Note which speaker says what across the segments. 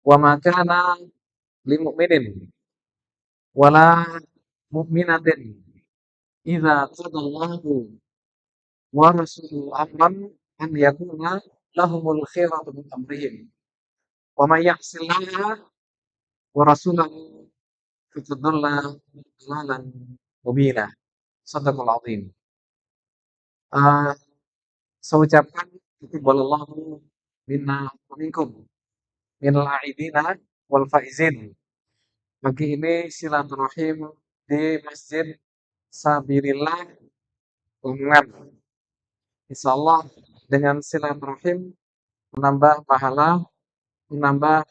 Speaker 1: wa ma kana lil mu'minin wala mu'minatin idza qadallahu wa rasuluhu amran an yakuna lahumul khiyaratu min amrihim wa may ya'sillaha wa rasulahu faqad dhalla dhalalan mubina. Shadaqal azim. Eee, saya ucapkan taqabbalallahu minna wa minkum minal aidina wal faizin. Pagi ini silaturahim di Masjid Sabirillah Lamongan. Insyaallah dengan silaturahim menambah pahala, menambah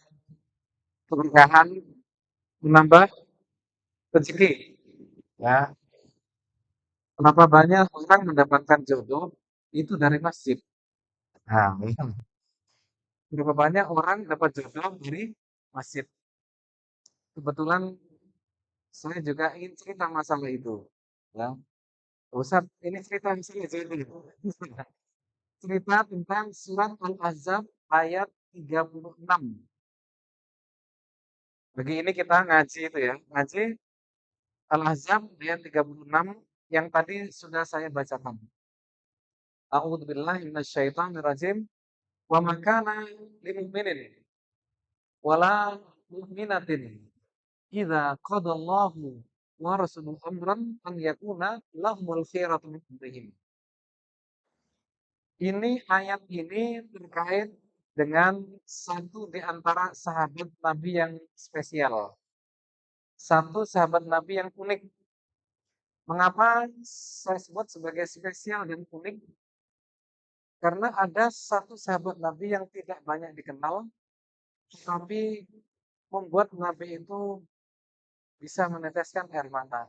Speaker 1: keberkahan, menambah rezeki. Ya, berapa banyak orang mendapatkan jodoh itu dari masjid. Nah, berapa banyak orang dapat jodoh dari masjid. Kebetulan saya juga ingin cerita masalah itu. Ya, Ustaz, ini cerita misalnya jodoh. Cerita tentang surat Al-Ahzab ayat 36. Pagi ini kita ngaji itu ya, ngaji Al-Ahzab ayat 36 yang tadi sudah saya bacakan. A'udzubillahi minasyaitonirrajim. Wa ma kana lil mu'minin wala mu'minatin idza qadallahu wa rasuluhu amran an yakuna lahumul khiyaratu min amrihim. Ini ayat ini terkait dengan satu di antara sahabat Nabi yang spesial. Satu sahabat Nabi yang unik. Mengapa saya sebut sebagai spesial dan unik? Karena ada satu sahabat Nabi yang tidak banyak dikenal, tetapi membuat Nabi itu bisa meneteskan air mata.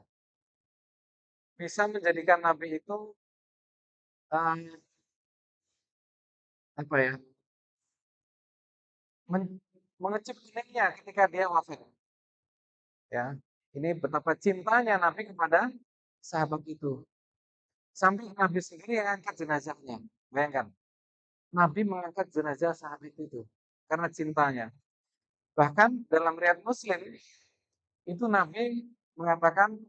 Speaker 1: Bisa menjadikan Nabi itu eh, apa ya, mengecup keningnya ketika dia wafat. Ya, ini betapa cintanya Nabi kepada sahabat itu. Sampai Nabi sendiri yang angkat jenazahnya. Bayangkan, Nabi mengangkat jenazah sahabat itu karena cintanya. Bahkan dalam riwayat Muslim itu Nabi mengatakan,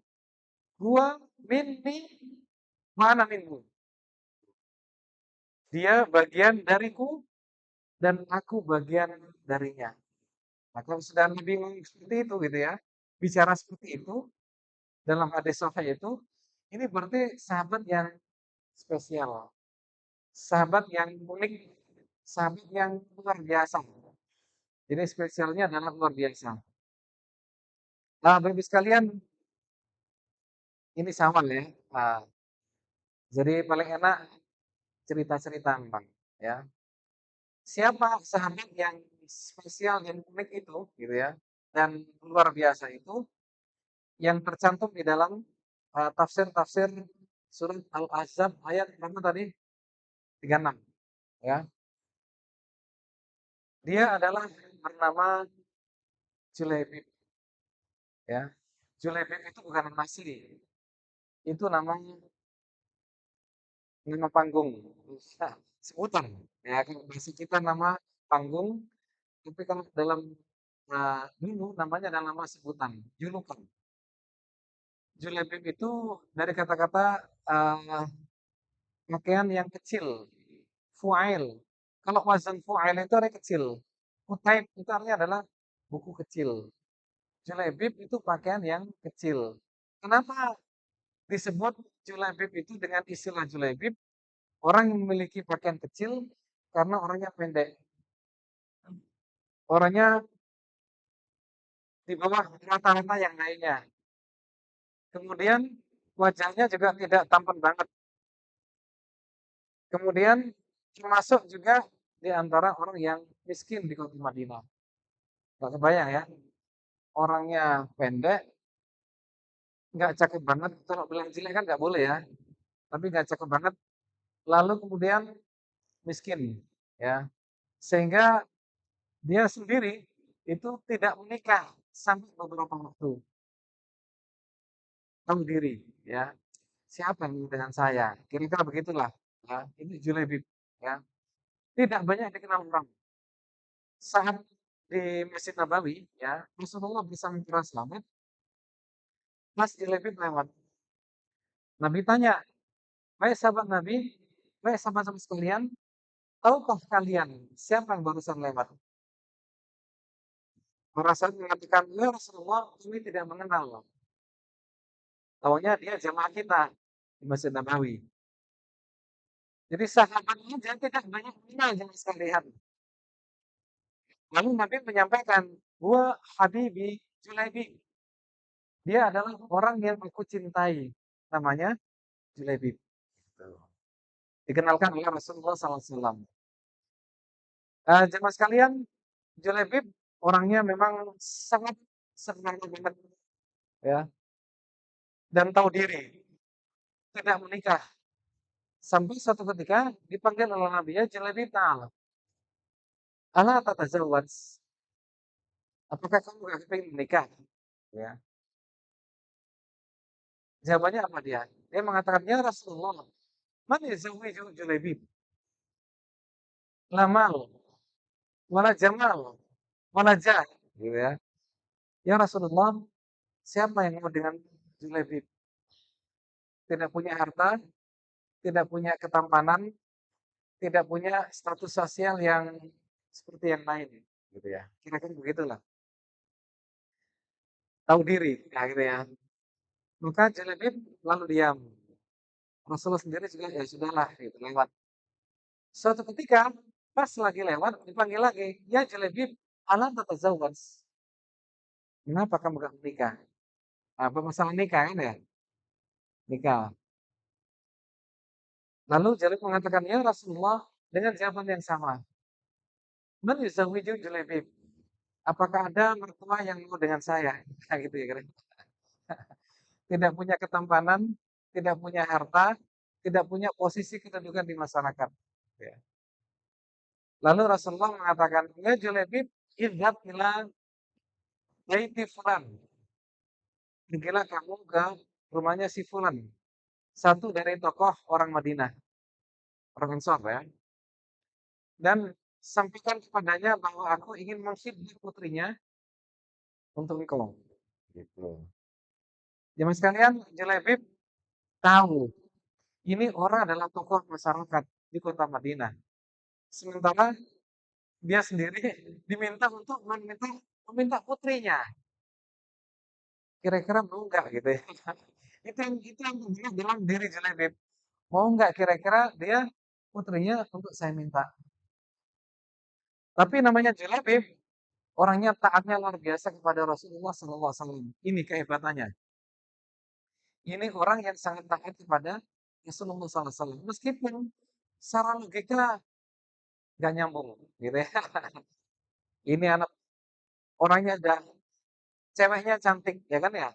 Speaker 1: "Gua minni mana minhu." Dia bagian dariku dan aku bagian darinya. Nah, kalau sudah Nabi ngomong seperti itu gitu ya, bicara seperti itu dalam hadis sahih itu, ini berarti sahabat yang spesial, sahabat yang unik, sahabat yang luar biasa. Jadi spesialnya adalah luar biasa. Nah, Bapak sekalian, ini sama ya. Nah, jadi paling enak cerita-cerita Bang, ya. Siapa sahabat yang spesial dan unik itu gitu ya, dan luar biasa itu yang tercantum di dalam tafsir-tafsir surat Al-Ahzab ayat berapa tadi? 36 ya. Dia adalah bernama Julaibib ya. Julaibib itu bukan nama asli. Itu nama panggung. Nah, sebutan ya kalau bahasa kita nama panggung, tapi kalau dalam dulu namanya adalah nama sebutan, julukan. Julaibib itu dari kata-kata pakaian yang kecil, fu'ail. Kalau wazan fu'ail itu artinya kecil. Kutaib itu artinya adalah buku kecil. Julaibib itu pakaian yang kecil. Kenapa disebut julaibib itu dengan istilah julaibib? Orang yang memiliki pakaian kecil karena orangnya pendek. Orangnya di bawah rata-rata yang lainnya. Kemudian wajahnya juga tidak tampan banget. Kemudian termasuk juga di antara orang yang miskin di kota Madinah. Gak kebayang ya, orangnya pendek, nggak cakep banget. Kalau bilang jelek kan nggak boleh ya, tapi nggak cakep banget. Lalu kemudian miskin, ya, sehingga dia sendiri itu tidak menikah sampai beberapa waktu. Tahu diri, ya. Siapa yang mau dengan saya? Kira-kira begitulah. Ya, ini Julebib, ya. Tidak banyak dikenal orang. Saat di Masjid Nabawi, ya, Rasulullah bersama para sahabat, pas Julaibiib lewat. Nabi tanya, "Wahai sahabat Nabi, wahai sahabat-sahabat sekalian, tahukah kalian siapa yang barusan lewat?" Para sahabat mengatakan, "Ya Rasulullah, kami tidak mengenal." Taunya dia jamaah kita di Masjid Nabawi. Jadi sahabat aja tidak banyak mengenal jemaah sekalian. Lalu Nabi menyampaikan, "Wa habibi Julaibib." Dia adalah orang yang aku cintai. Namanya Julaibib. Gitu. Dikenalkan oleh Rasulullah SAW. Jemaah sekalian, Julaibib orangnya memang sangat sederhana banget, ya, dan tahu diri, tidak menikah. Sampai suatu ketika dipanggil oleh Nabi, ya Julaibib, ta'ala, ala tatazawwaj. Apakah kamu gak pengen menikah? Ya. Jawabannya apa dia? Dia mengatakan, ya Rasulullah, man yazawwiju Julaibib? La mal, wala jamal, wala jah. Gitu ya. Ya Rasulullah, siapa yang mau dengan Julaibib? Tidak punya harta, tidak punya ketampanan, tidak punya status sosial yang seperti yang lain. Gitu ya. Kira-kira begitulah. Tahu diri. Nah, gitu ya. Maka Julaibib lalu diam. Rasulullah sendiri juga ya sudahlah gitu lewat. Suatu ketika pas lagi lewat dipanggil lagi, ya Julaibib, alam tatazawwaj. Kenapa kamu gak menikah? Apa masalah nikah kan ya? Nikah. Lalu Jalib mengatakan, ya Rasulullah, dengan jawaban yang sama. Man yuzawwiju Julaibib? Apakah ada mertua yang mau dengan saya? Kayak gitu ya kira. Tidak punya ketampanan, tidak punya harta, tidak punya posisi kedudukan di masyarakat. Ya. Lalu Rasulullah mengatakan, ya Julaibib, idhab ila baiti fulan. Pergilah kamu ke rumahnya si fulan. Satu dari tokoh orang Madinah, orang Ansor ya. Dan sampaikan kepadanya bahwa aku ingin mengkhidmat putrinya untuk engkau. Gitu. Zaman sekalian, Julaibib tahu ini orang adalah tokoh masyarakat di kota Madinah. Sementara dia sendiri diminta untuk meminta putrinya. Kira-kira mau nggak gitu ya? Itu yang terbenak dalam diri Julaibib. Mau nggak kira-kira dia putrinya untuk saya minta? Tapi namanya Julaibib, orangnya taatnya luar biasa kepada Rasulullah SAW. Ini kehebatannya. Ini orang yang sangat taat kepada Rasulullah SAW. Meskipun secara logika nggak nyambung, gitu ya. Ini anak orangnya udah ceweknya cantik, ya kan ya?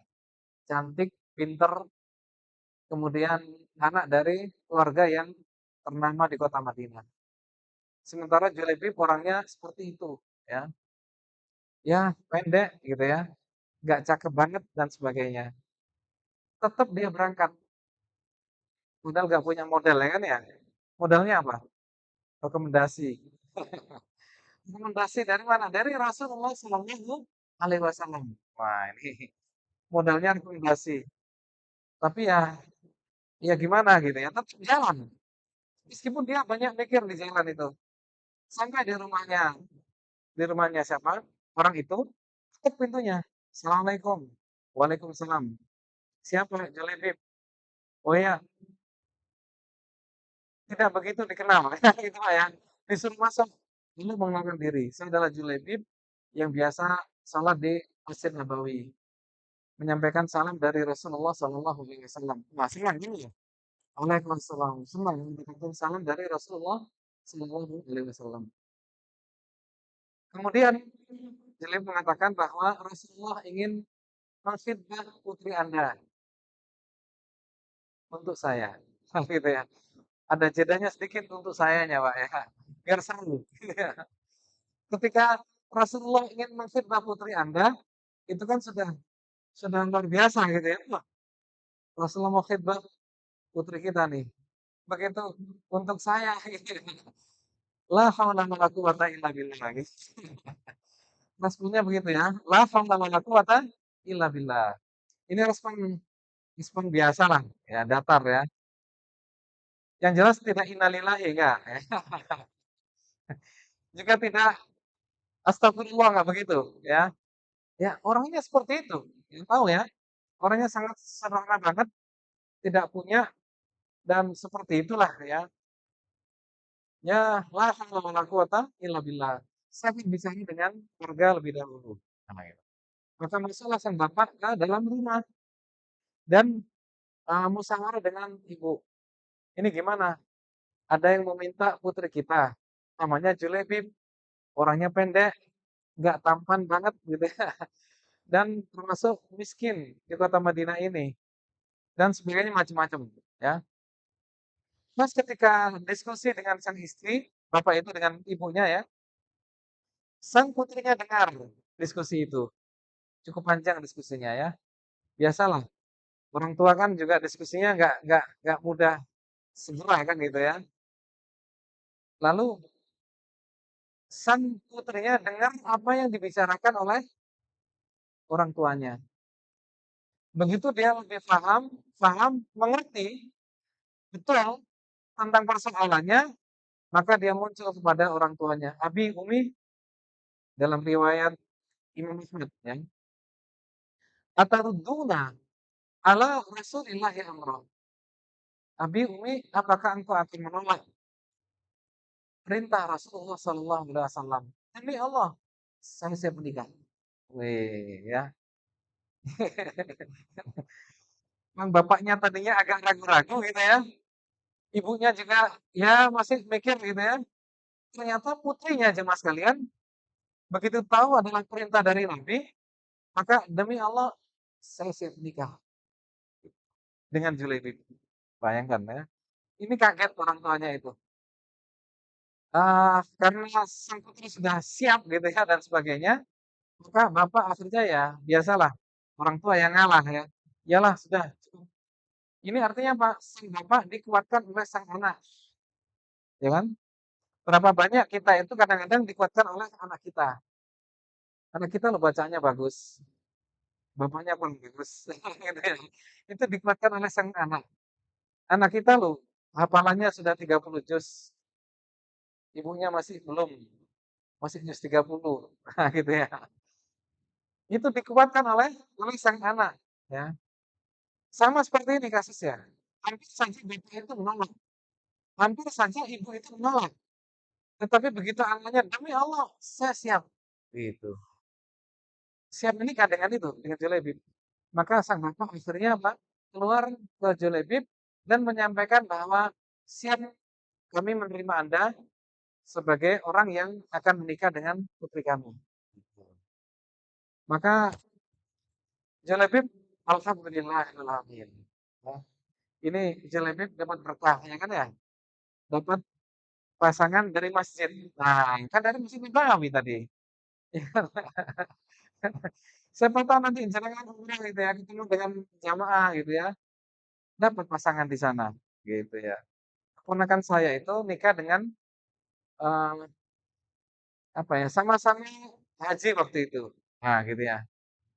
Speaker 1: Cantik, pinter, kemudian anak dari keluarga yang ternama di kota Madinah. Sementara Julaibib orangnya seperti itu, ya. Ya, pendek gitu ya, nggak cakep banget dan sebagainya. Tetap dia berangkat, modal nggak punya modal ya kan ya. Modalnya apa? Rekomendasi. Rekomendasi dari mana? Dari Rasulullah Shallallahu Alaihi Wasallam. Wah ini modalnya rekomendasi. Tapi ya gimana gitu ya, tetap jalan. Meskipun dia banyak mikir di jalan itu. Sampai di rumahnya siapa? Orang itu, ketuk pintunya. Assalamualaikum. Waalaikumsalam. Siapa? Jalaibib. Oh ya, tidak begitu dikenal. Gitu lah ya. Disuruh masuk. Lalu mengenalkan diri. Saya adalah Julaibib yang biasa salat di Masjid Nabawi. Menyampaikan salam dari Rasulullah SAW. Nah, senang ini ya. Waalaikumsalam. Senang mendapatkan salam dari Rasulullah SAW. Kemudian Julaibib mengatakan bahwa Rasulullah ingin mengkhidbah putri Anda untuk saya. Gitu ya. Ada jedanya sedikit untuk sayanya, Pak ya. Biar seru. Ketika Rasulullah ingin mengkhidbah putri Anda, itu kan sudah luar biasa gitu ya. Wah, Rasulullah mau khidbah putri kita nih. Begitu untuk saya gitu. La haula wala quwata illa billah gitu. Responnya begitu ya, la haula wala quwata illa billah. Ini respon respon biasalah, ya datar ya. Yang jelas tidak innalillahi enggak ya. Juga tidak astagfirullah enggak begitu ya. Ya orangnya seperti itu, ya tahu ya, orangnya sangat sederhana banget, tidak punya dan seperti itulah ya. Ya la haula wala quwata illa billah. Saya bicara dengan keluarga lebih dahulu. Nah, gitu. Maka masuklah sang bapak ke dalam rumah dan musyawarah dengan ibu. Ini gimana? Ada yang meminta putri kita, namanya Julebib, orangnya pendek, nggak tampan banget gitu ya, dan termasuk miskin di kota Madinah ini, dan sebagainya macam-macam ya. Pas ketika diskusi dengan sang istri, bapak itu dengan ibunya ya, sang putrinya dengar diskusi itu. Cukup panjang diskusinya ya. Biasalah, orang tua kan juga diskusinya nggak mudah segera kan gitu ya. Lalu sang putrinya dengar apa yang dibicarakan oleh orang tuanya. Begitu dia lebih paham, mengerti betul tentang persoalannya, maka dia muncul kepada orang tuanya. Abi, Umi, dalam riwayat Imam Ahmad ya. Atarudduna ala Rasulillahi amra. Abi, Umi, apakah engkau akan menolak perintah Rasulullah Sallallahu Alaihi Wasallam? Demi Allah, saya siap menikah. Wih, ya. Memang bapaknya tadinya agak ragu-ragu gitu ya. Ibunya juga ya masih mikir gitu ya. Ternyata putrinya jemaah sekalian, begitu tahu adalah perintah dari Nabi, maka demi Allah saya siap menikah dengan Julaibib. Bayangkan ya. Ini kaget orang tuanya itu. Karena sang putri sudah siap gitu ya dan sebagainya, maka bapak akhirnya ya biasalah orang tua yang ngalah ya. Iyalah sudah cukup. Ini artinya apa? Sang bapak dikuatkan oleh sang anak, ya kan? Berapa banyak kita itu kadang-kadang dikuatkan oleh anak kita. Anak kita loh bacaannya bagus, bapaknya pun bagus, gitu ya. Itu dikuatkan oleh sang anak. Anak kita loh, hafalannya sudah 30 juz, ibunya masih belum, masih juz 30. Nah, gitu ya. Itu dikuatkan oleh sang anak, ya. Sama seperti ini kasusnya. Hampir saja bapak itu menolak, hampir saja ibu itu menolak. Tetapi begitu anaknya, demi Allah, saya siap. Gitu. Siap menikah dengan itu, dengan Julebib. Maka sang bapak akhirnya apa? Keluar ke Julebib dan menyampaikan bahwa siap kami menerima Anda sebagai orang yang akan menikah dengan putri kami. Maka Julebib, alhamdulillahirrahmanirrahim. Ya, ini Julebib dapat berkah, ya kan ya? Dapat pasangan dari masjid. Nah, kan dari masjid Nabawi tadi. Siapa tahu nanti jenengan umrah gitu ya, ketemu dengan jamaah gitu ya, dapat pasangan di sana, gitu ya. Keponakan saya itu nikah dengan, eee, apa ya, sama-sama haji waktu itu. Nah, gitu ya.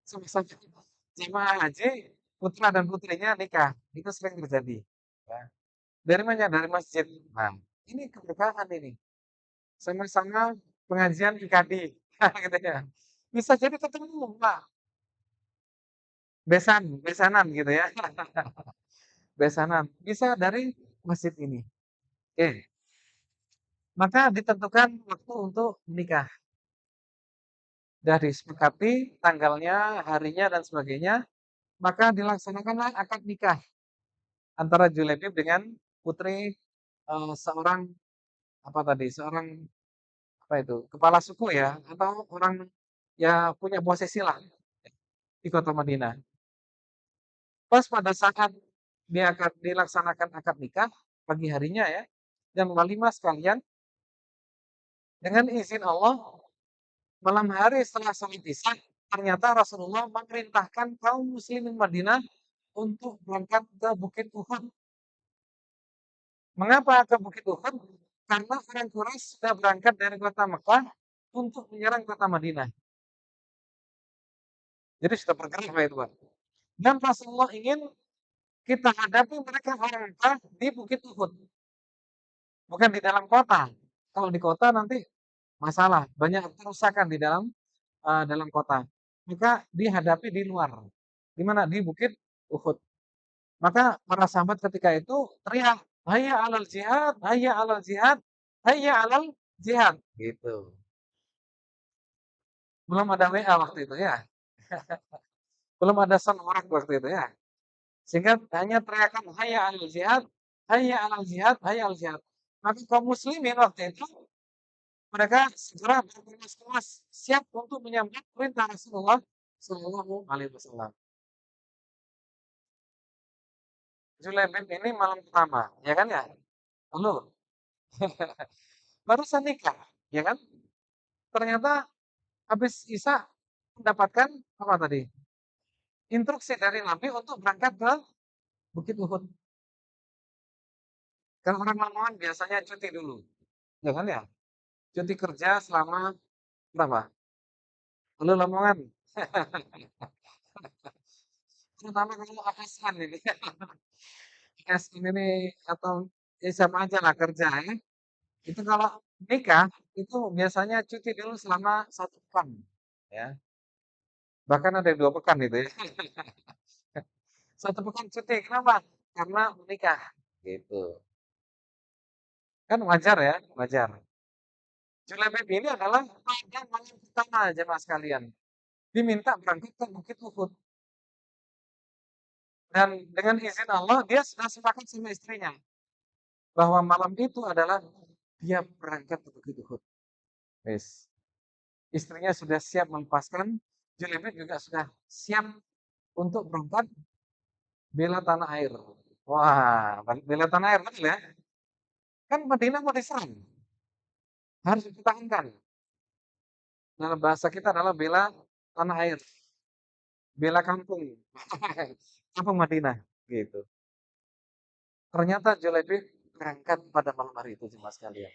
Speaker 1: Sama-sama jemaah haji, putra dan putrinya nikah, itu sering terjadi, ya. Dari mana? Dari masjid. Nah, ini keberkahan ini, sama-sama pengajian IKD, gitu ya. Bisa jadi ketemu, Pak, besanan gitu ya, besanan, bisa dari masjid ini. Oke, maka ditentukan waktu untuk menikah. Sudah disepakati tanggalnya, harinya, dan sebagainya, maka dilaksanakanlah akad nikah antara Julebib dengan putri seorang apa tadi, seorang apa itu, kepala suku ya, atau orang ya punya posisi lah di kota Madinah. Pas pada saat dia akan dilaksanakan akad nikah, pagi harinya ya, dan walimah sekalian, dengan izin Allah, malam hari setelah sholat isya, ternyata Rasulullah memerintahkan kaum muslimin Madinah untuk berangkat ke Bukit Uhud. Mengapa ke Bukit Uhud? Karena orang Quraisy sudah berangkat dari kota Mekah untuk menyerang kota Madinah. Jadi sudah bergerak Pak itu Pak. Dan Rasulullah ingin kita hadapi mereka orang Mekah di Bukit Uhud, bukan di dalam kota. Kalau di kota nanti masalah, banyak kerusakan di dalam kota. Maka dihadapi di luar. Di mana? Di Bukit Uhud. Maka para sahabat ketika itu teriak, "Hayya 'alal jihad, hayya 'alal jihad, hayya 'alal jihad." Gitu. Belum ada WA waktu itu ya. Belum ada soundwork waktu itu ya. Sehingga hanya teriakan hayya 'alal jihad, hayya 'alal jihad, hayya 'alal jihad. Maka kaum muslimin waktu itu mereka segera berkemas-kemas siap untuk menyambut perintah Rasulullah Shallallahu Alaihi Wasallam. Julaibib ini malam pertama, ya kan ya? Lalu barusan nikah, ya kan? Ternyata habis Isya mendapatkan apa tadi? Instruksi dari Nabi untuk berangkat ke Bukit Uhud. Kan orang Lamongan biasanya cuti dulu, ya kan ya? Cuti kerja selama berapa? Lalu Lamongan, terutama kalau ASN ini, ASN ini atau ya sama aja lah kerja ya. Itu kalau nikah itu biasanya cuti dulu selama 1 pekan, ya. Bahkan ada yang 2 pekan itu ya. 1 pekan cuti, kenapa? Karena menikah, gitu. Kan wajar ya, wajar. Julebib ini adalah pada malam pertama jemaah sekalian. Diminta berangkat ke Bukit Uhud. Dan dengan izin Allah, dia sudah sepakat sama istrinya. Bahwa malam itu adalah dia berangkat ke Bukit Uhud. Yes. Istrinya sudah siap melepaskan, Julebib juga sudah siap untuk berangkat bela tanah air. Wah, bela tanah air betul ya? Kan Madinah mau diserang, harus dipertahankan. Dalam bahasa kita adalah bela tanah air, bela kampung, kampung Madinah, gitu. Ternyata Julaibib berangkat pada malam hari itu jemaah sekalian.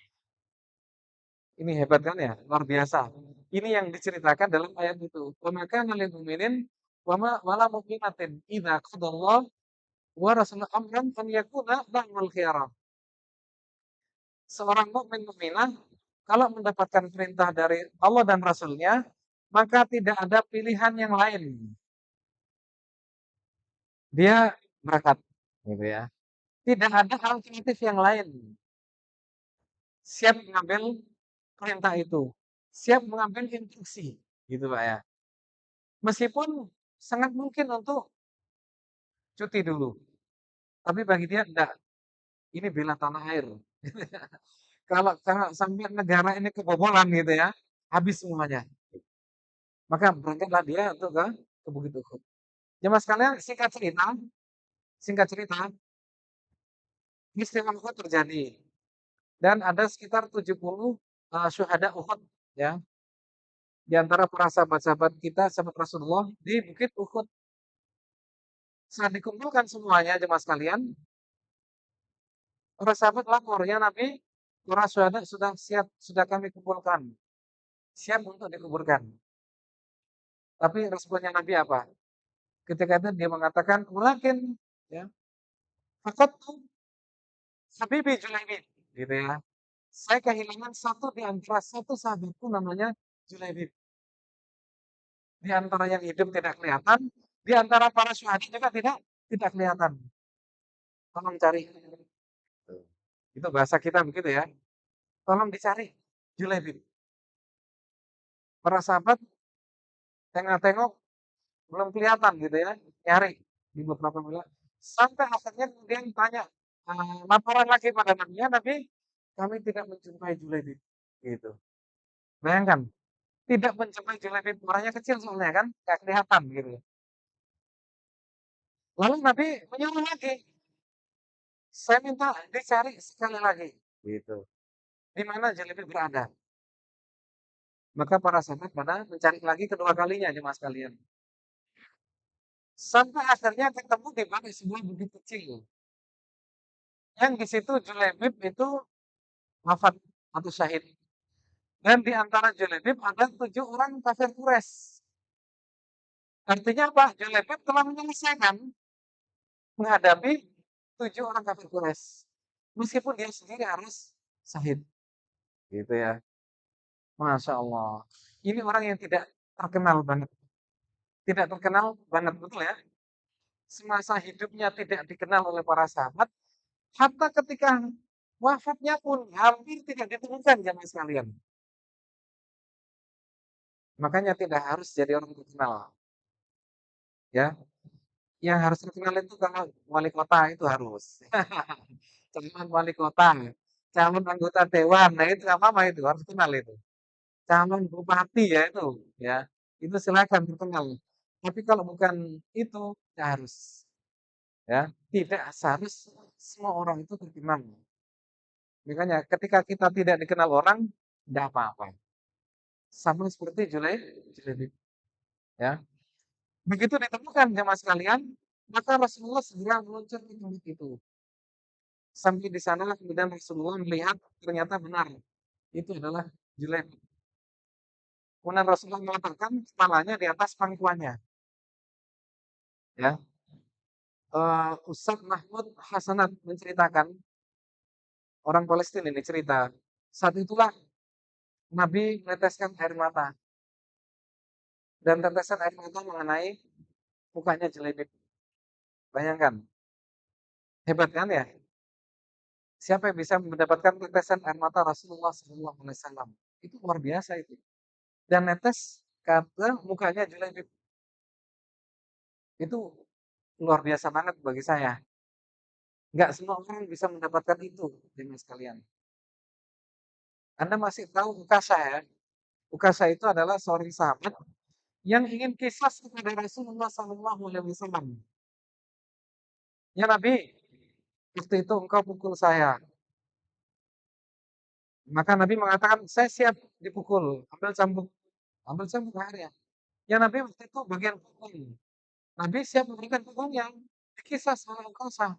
Speaker 1: Ini hebat kan ya, luar biasa. Ini yang diceritakan dalam ayat itu. Wa ma kana lil mu'minin wala mu'minatin idza qadallahu wa rasuluhu amran an yakuna lahumul khiyarah. Seorang mukmin mukminah kalau mendapatkan perintah dari Allah dan Rasulnya, maka tidak ada pilihan yang lain. Dia berangkat, gitu ya. Tidak ada alternatif yang lain. Siap mengambil perintah itu, siap mengambil instruksi, gitu Pak ya. Meskipun sangat mungkin untuk cuti dulu, tapi bagi dia enggak, ini bela tanah air. Kalau sampai negara ini kebobolan gitu ya, habis semuanya. Maka berangkatlah dia untuk ke Bukit Uhud. Jemaah sekalian, singkat cerita, peristiwa Uhud terjadi dan ada sekitar 70 syuhada Uhud ya, di antara para sahabat-sahabat kita, sahabat Rasulullah di Bukit Uhud. Saat dikumpulkan semuanya jemaah sekalian, para sahabat lapor, "Ya Nabi, para syuhada sudah siap, sudah kami kumpulkan, siap untuk dikuburkan." Tapi responnya Nabi apa? Ketika itu dia mengatakan, "Walakin ya, faqadtu habibi Julaibib." Gitu ya. Saya kehilangan satu di antara satu sahabatku namanya Julaibib. Di antara yang hidup tidak kelihatan, di antara para syuhada juga tidak kelihatan. Tolong cari. Itu bahasa kita begitu ya. Tolong dicari Julaibib. Para sahabat tengok-tengok belum kelihatan gitu ya, nyari di beberapa wilayah. Sampai akhirnya kemudian tanya, laporan lagi pada Nabi, "Ya Nabi, kami tidak menjumpai Julaibib." Gitu. Bayangkan, tidak menjumpai Julaibib, orangnya kecil soalnya kan, nggak kelihatan gitu. Lalu Nabi menyuruh lagi, "Saya minta dicari sekali lagi." Gitu. Di mana Julaibib berada. Maka para sahabat pada mencari lagi kedua kalinya jemaah sekalian. Sampai akhirnya ketemu di balik sebuah bukit kecil. Yang di situ Julaibib itu wafat atau syahid. Dan di antara Julaibib ada 7 orang kafir Quraisy. Artinya apa? Julaibib telah menyelesaikan menghadapi 7 orang kafir Quraisy. Meskipun dia sendiri harus syahid. Gitu ya. Masya Allah. Ini orang yang tidak terkenal banget. Tidak terkenal banget, betul ya? Semasa hidupnya tidak dikenal oleh para sahabat, hatta ketika wafatnya pun hampir tidak ditemukan jamaah sekalian. Makanya tidak harus jadi orang terkenal, ya. Yang harus terkenal itu kalau wali kota itu harus. Calon wali kota, calon anggota dewan, nah itu nggak apa-apa itu harus kenal itu. Calon bupati ya itu, ya itu silakan terkenal. Tapi kalau bukan itu, ya harus, ya tidak harus semua orang itu terkenal. Makanya ketika kita tidak dikenal orang, tidak apa-apa. Sama seperti Julaibib, ya. Begitu ditemukan jemaah sekalian, maka Rasulullah segera meluncur ke tempat itu. Sampai di sana kemudian Rasulullah melihat ternyata benar itu adalah Julaibib. Kemudian Rasulullah meletakkan kepalanya di atas pangkuannya, ya. Ustadz Mahmud Hasanat menceritakan, orang Palestina ini cerita, saat itulah Nabi meneteskan air mata, dan tetesan air mata mengenai mukanya Julaibib. Bayangkan, hebat kan ya? Siapa yang bisa mendapatkan tetesan air mata Rasulullah SAW? Itu luar biasa itu. Dan netes ke mukanya Julaibib. Itu luar biasa banget bagi saya. Nggak semua orang bisa mendapatkan itu, dengan sekalian. Anda masih tahu Ukasha ya? Ukasha itu adalah seorang sahabat yang ingin kisah kepada Rasulullah SAW. Ya Nabi, waktu itu engkau pukul saya. Maka Nabi mengatakan, saya siap dipukul. Ambil cambuk airnya. Ya Nabi waktu itu bagian pukul. Nabi siap memberikan pukulnya. Kisah sama Ukasha.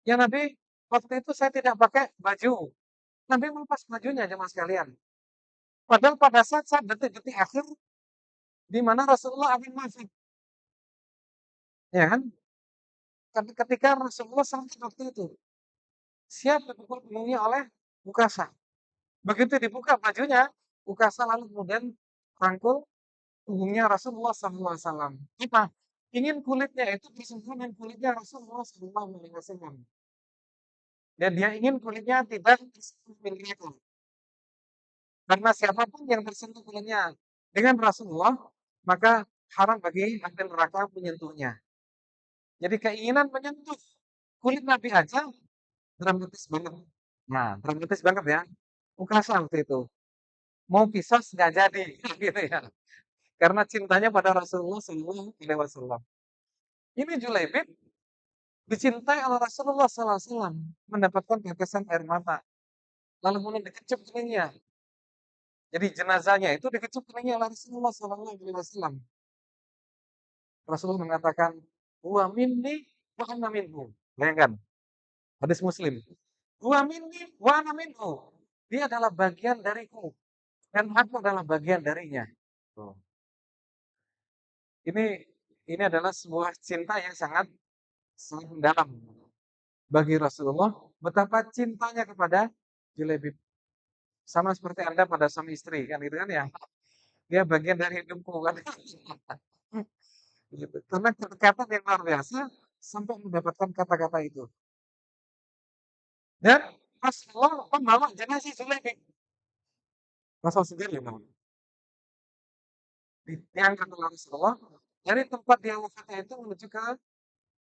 Speaker 1: Ya Nabi, waktu itu saya tidak pakai baju. Nabi melepas bajunya jemaah sekalian. Padahal pada saat detik-detik akhir di mana Rasulullah akan masuk, ya kan? Ketika Rasulullah sampai waktu itu siap dipukul punggungnya oleh Ukasha. Begitu dibuka bajunya, Ukasha lalu kemudian rangkul punggungnya Rasulullah SAW. Kita ingin kulitnya itu bersentuhan dengan kulitnya Rasulullah SAW. Dan dia ingin kulitnya tidak tersentuh neraka. Karena siapapun yang tersentuh kulitnya dengan Rasulullah, maka haram bagi ahli neraka menyentuhnya. Jadi keinginan menyentuh kulit Nabi aja dramatis banget. Nah, dramatis banget ya. Ukasha waktu itu. Mau pisah nggak jadi, gitu ya. Karena cintanya pada Rasulullah SAW. Ini Julaibib dicintai oleh Rasulullah SAW, mendapatkan tetesan air mata. Lalu kemudian dikecup keningnya. Jadi jenazahnya itu dikecup keningnya oleh Rasulullah SAW. Rasulullah mengatakan, "Wa minni wa ana minhu." Bayangkan, hadis Muslim. "Wa minni wa ana minhu." Dia adalah bagian dariku dan aku adalah bagian darinya. Tuh. Ini ini adalah sebuah cinta yang sangat sangat mendalam bagi Rasulullah. Betapa cintanya kepada Julaibib. Sama seperti Anda pada suami istri kan gitu kan ya. Dia bagian dari hidupku kan. Gitu. Karena kedekatan yang luar biasa sampai mendapatkan kata-kata itu. Dan Rasulullah membawa jenazah Sulaimi. Rasul sendiri yang bawa. Diangkat oleh Rasulullah dari tempat dia wafatnya itu menuju ke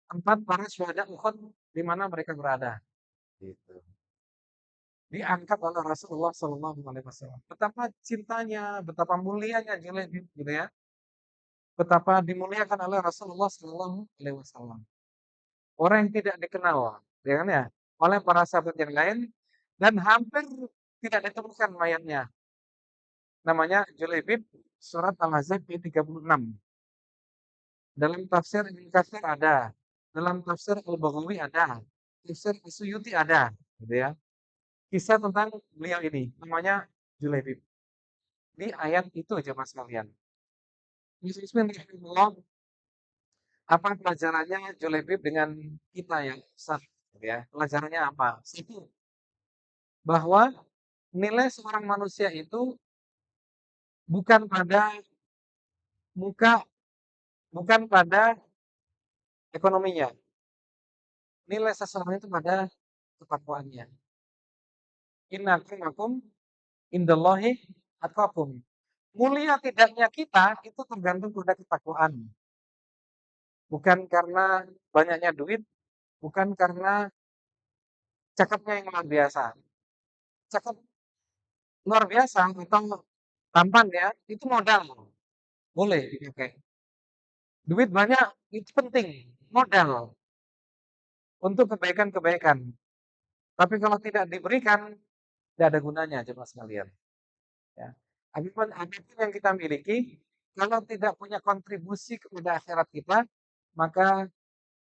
Speaker 1: tempat para syuhada Uhud di mana mereka berada. Gitu. Diangkat oleh Rasulullah SAW. Betapa cintanya, betapa mulianya Julaibib gitu ya. Betapa dimuliakan oleh Rasulullah SAW. Orang yang tidak dikenal, ya kan ya, oleh para sahabat yang lain dan hampir tidak ditemukan mayatnya. Namanya Julaibib, surat Al-Ahzab ayat 36. Dalam tafsir Ibnu Katsir ada, dalam tafsir Al-Baghawi ada, tafsir Suyuti ada, gitu ya. Kisah tentang beliau ini, namanya Julaibib. Di ayat itu aja mas kalian. Mas Ismin rahimahullah, apa pelajarannya Jollibee dengan kita ya, Ustaz? Ya, pelajarannya apa? Satu, bahwa nilai seorang manusia itu bukan pada muka, bukan pada ekonominya. Nilai seseorang itu pada ketakwaannya. Inna akramakum indallahi atqakum. Mulia tidaknya kita itu tergantung pada ketakwaan. Bukan karena banyaknya duit, bukan karena cakepnya yang luar biasa. Cakep luar biasa atau tampan ya, itu modal. Boleh dipakai. Duit banyak itu penting, modal untuk kebaikan-kebaikan. Tapi kalau tidak diberikan, tidak ada gunanya jemaah sekalian. Ya. Apapun yang kita miliki, kalau tidak punya kontribusi kepada akhirat kita, maka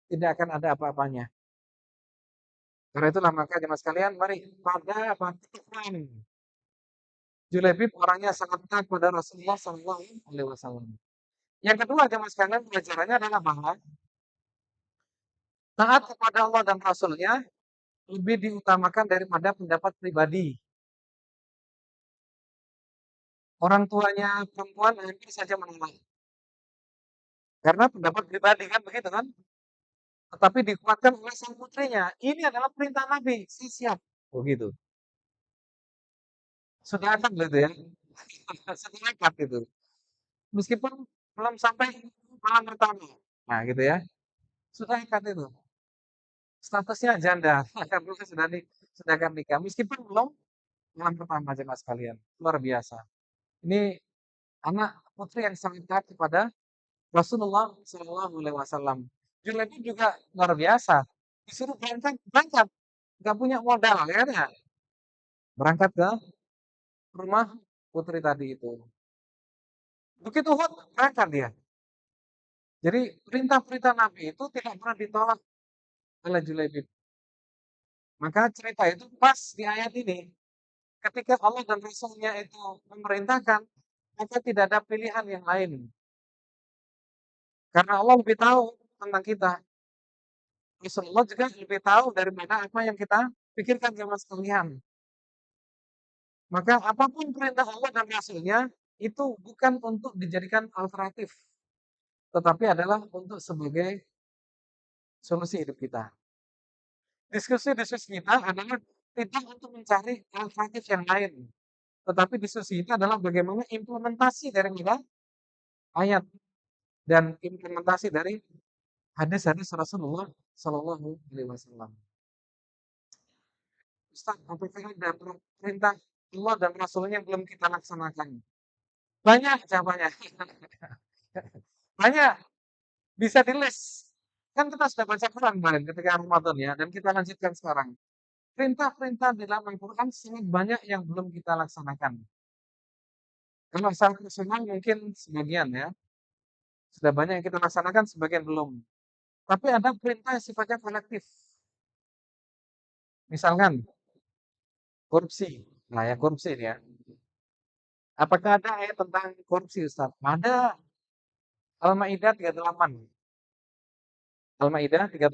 Speaker 1: tidak akan ada apa-apanya. Karena itulah maka jemaah sekalian, mari pada ketakwaan. Julaibib orangnya sangat taat pada Rasulullah Shallallahu Alaihi Wasallam. Yang kedua jemaah sekalian pelajarannya adalah bahwa taat kepada Allah dan Rasulnya lebih diutamakan daripada pendapat pribadi. Orang tuanya perempuan hampir saja menolak. Karena pendapat pribadi kan begitu kan? Tetapi dikuatkan oleh sang putrinya. Ini adalah perintah Nabi. Si siap. Begitu. Sudah akan gitu ya. Sudah nekat itu. Meskipun belum sampai malam pertama. Nah gitu ya. Sudah nekat itu. Statusnya janda. Karena sudah akan nikah. Meskipun belum malam pertama jemaah sekalian. Luar biasa. Ini anak putri yang sangat taat kepada Rasulullah Shallallahu Alaihi Wasallam. Junaidi juga luar biasa. Disuruh berangkat, berangkat. Gak punya modal, ya kan? Berangkat ke rumah putri tadi itu. Begitu hot, berangkat dia. Jadi perintah-perintah Nabi itu tidak pernah ditolak oleh Julaibib. Maka cerita itu pas di ayat ini. Ketika Allah dan Rasulnya itu memerintahkan, maka tidak ada pilihan yang lain. Karena Allah lebih tahu tentang kita. Rasulullah juga lebih tahu daripada apa yang kita pikirkan sama sekalian. Maka apapun perintah Allah dan Rasulnya itu bukan untuk dijadikan alternatif, tetapi adalah untuk sebagai solusi hidup kita. Diskusi-diskusi kita adalah tidak untuk mencari alternatif yang lain, tetapi diskusi kita adalah bagaimana implementasi dari ayat dan implementasi dari hadis-hadis Rasulullah Shallallahu Alaihi Wasallam. Ustaz, apakah ada perintah Allah dan Rasulnya yang belum kita laksanakan? Banyak jawabannya. Banyak. Bisa di-list. Kan kita sudah baca Quran kemarin ketika Ramadan ya, dan kita lanjutkan sekarang. Perintah-perintah di dalam Al-Quran sangat banyak yang belum kita laksanakan. Kalau secara personal mungkin sebagian ya, sudah banyak yang kita laksanakan, sebagian belum. Tapi ada perintah yang sifatnya kolektif. Misalkan korupsi. Nah ya korupsi ya. Apakah ada ayat tentang korupsi Ustaz? Ada. Al-Maidah 38. Al-Maidah 38.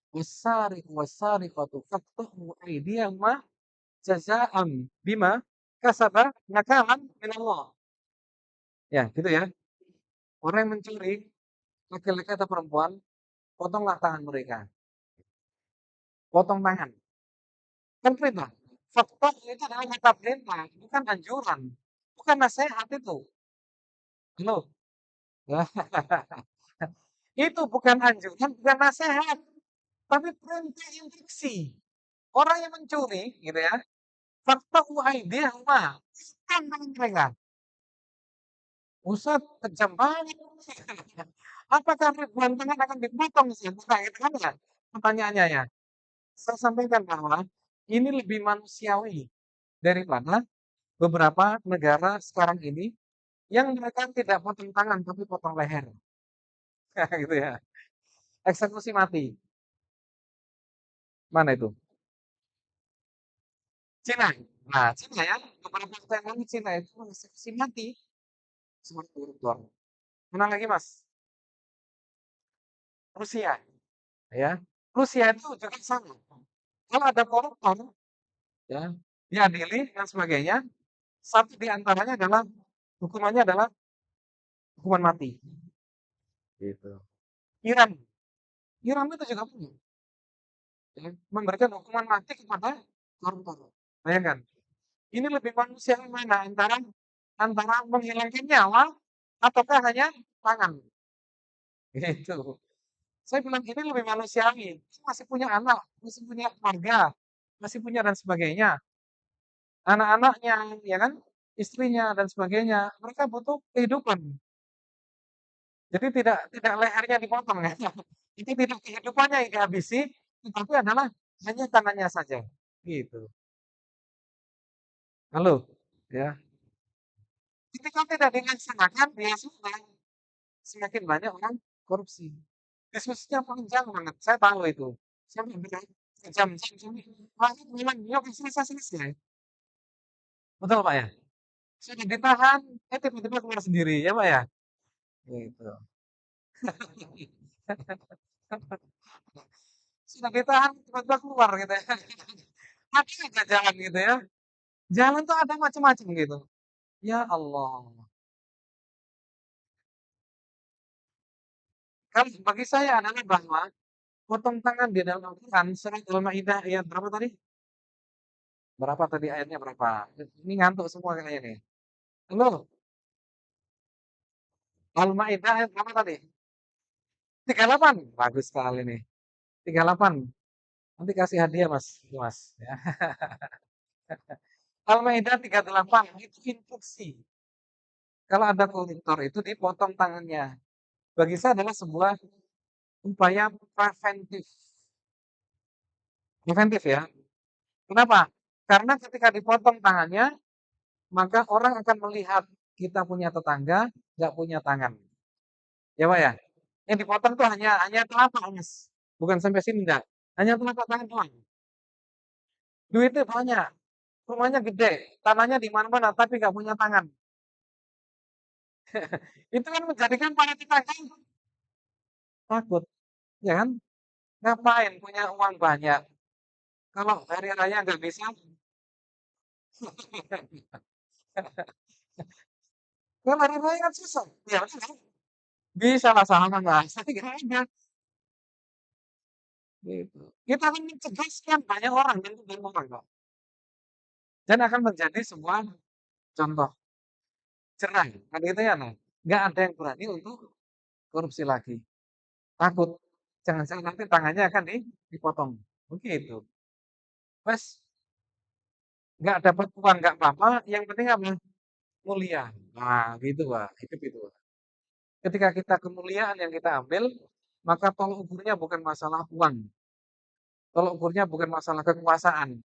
Speaker 1: Wasariqu wasariqatu faqta'u aydiyahuma jaza'an bima kasaba nakalan minallah. Ya, gitu ya. Orang yang mencuri, laki-laki atau perempuan, potonglah tangan mereka. Potong tangan. Kan perintah. Fakta itu adalah kata perintah, bukan anjuran. Bukan nasihat itu. Loh. Itu bukan anjuran, bukan nasihat. Tapi perintah instruksi. Orang yang mencuri, gitu ya. Fakta uaidiyahuma. Kan tangan mereka. Buset, kejam banget. Apakah ribuan tangan akan dipotong sih? Bukan gitu kan ya? Pertanyaannya ya. Saya sampaikan bahwa ini lebih manusiawi daripada beberapa negara sekarang ini yang mereka tidak potong tangan tapi potong leher. Gitu ya. Eksekusi mati. Mana itu? Cina. Nah, Cina ya. Beberapa waktu yang lalu Cina itu eksekusi mati. Seperti koruptor. Mana lagi Mas? Rusia, ya. Rusia itu juga sama. Kalau ada koruptor, ya, diadili dan sebagainya, satu di antaranya adalah hukumannya adalah hukuman mati. Gitu. Iran, Iran itu juga punya, ya, memberikan hukuman mati kepada koruptor. Bayangkan, ini lebih manusiawi mana antara antara menghilangkan nyawa ataukah hanya tangan? Gitu. Saya bilang ini lebih manusiawi. Masih punya anak, masih punya keluarga, masih punya dan sebagainya. Anak-anaknya, ya kan, istrinya dan sebagainya. Mereka butuh kehidupan. Jadi tidak lehernya dipotong ya. Ini tidak kehidupannya yang dihabisi, tetapi adalah hanya tangannya saja. Gitu. Halo, ya. Ketika tidak dilaksanakan, biasanya semakin banyak orang korupsi. Diskusinya panjang banget, saya tahu itu. Sampai berjam-jam, sampai langit memang yuk selesai-selesai. Betul Pak ya? Sudah ditahan, tiba-tiba keluar sendiri, ya Pak ya? Gitu. Sudah ditahan, tiba-tiba keluar gitu ya. Ada aja jalan gitu ya. Jalan tuh ada macam-macam gitu. Ya Allah. Kalau bagi saya adalah bahwa potong tangan di dalam Al-Quran, surat Al-Ma'idah ayat berapa tadi? Berapa tadi ayatnya berapa? Ini ngantuk semua kayaknya nih. Halo, Al-Ma'idah ayat berapa tadi? 38. Bagus sekali nih. 38. Nanti kasih hadiah Mas. Mas. Ya. Al-Maidah 38 itu instruksi. Kalau ada koruptor itu dipotong tangannya. Bagi saya adalah sebuah upaya preventif. Preventif ya. Kenapa? Karena ketika dipotong tangannya, maka orang akan melihat kita punya tetangga nggak punya tangan. Ya Pak ya? Yang dipotong tuh hanya telapak mas. Bukan sampai sini enggak. Hanya telapak tangan doang. Duitnya banyak. Rumahnya gede. Tanahnya di mana-mana tapi nggak punya tangan. Itu kan menjadikan para tetangga takut. Ya kan? Ngapain punya uang banyak? Kalau hari raya nggak bisa, kalau hari raya kan susah. Ya betul kan? Bisa lah sama mas. Tapi gak ada. Gitu. Kita akan mencegah sekian banyak orang dan banyak orang kok. Dan akan menjadi sebuah contoh cerah. Kan gitu ya nah. Nggak ada yang berani untuk korupsi lagi. Takut. Jangan-jangan nanti tangannya akan dipotong. Begitu. Mas, nggak dapat uang nggak apa-apa. Yang penting apa? Mulia. Nah, gitu Pak. Hidup itu. Ketika kita kemuliaan yang kita ambil, maka tolok ukurnya bukan masalah uang. Tolok ukurnya bukan masalah kekuasaan.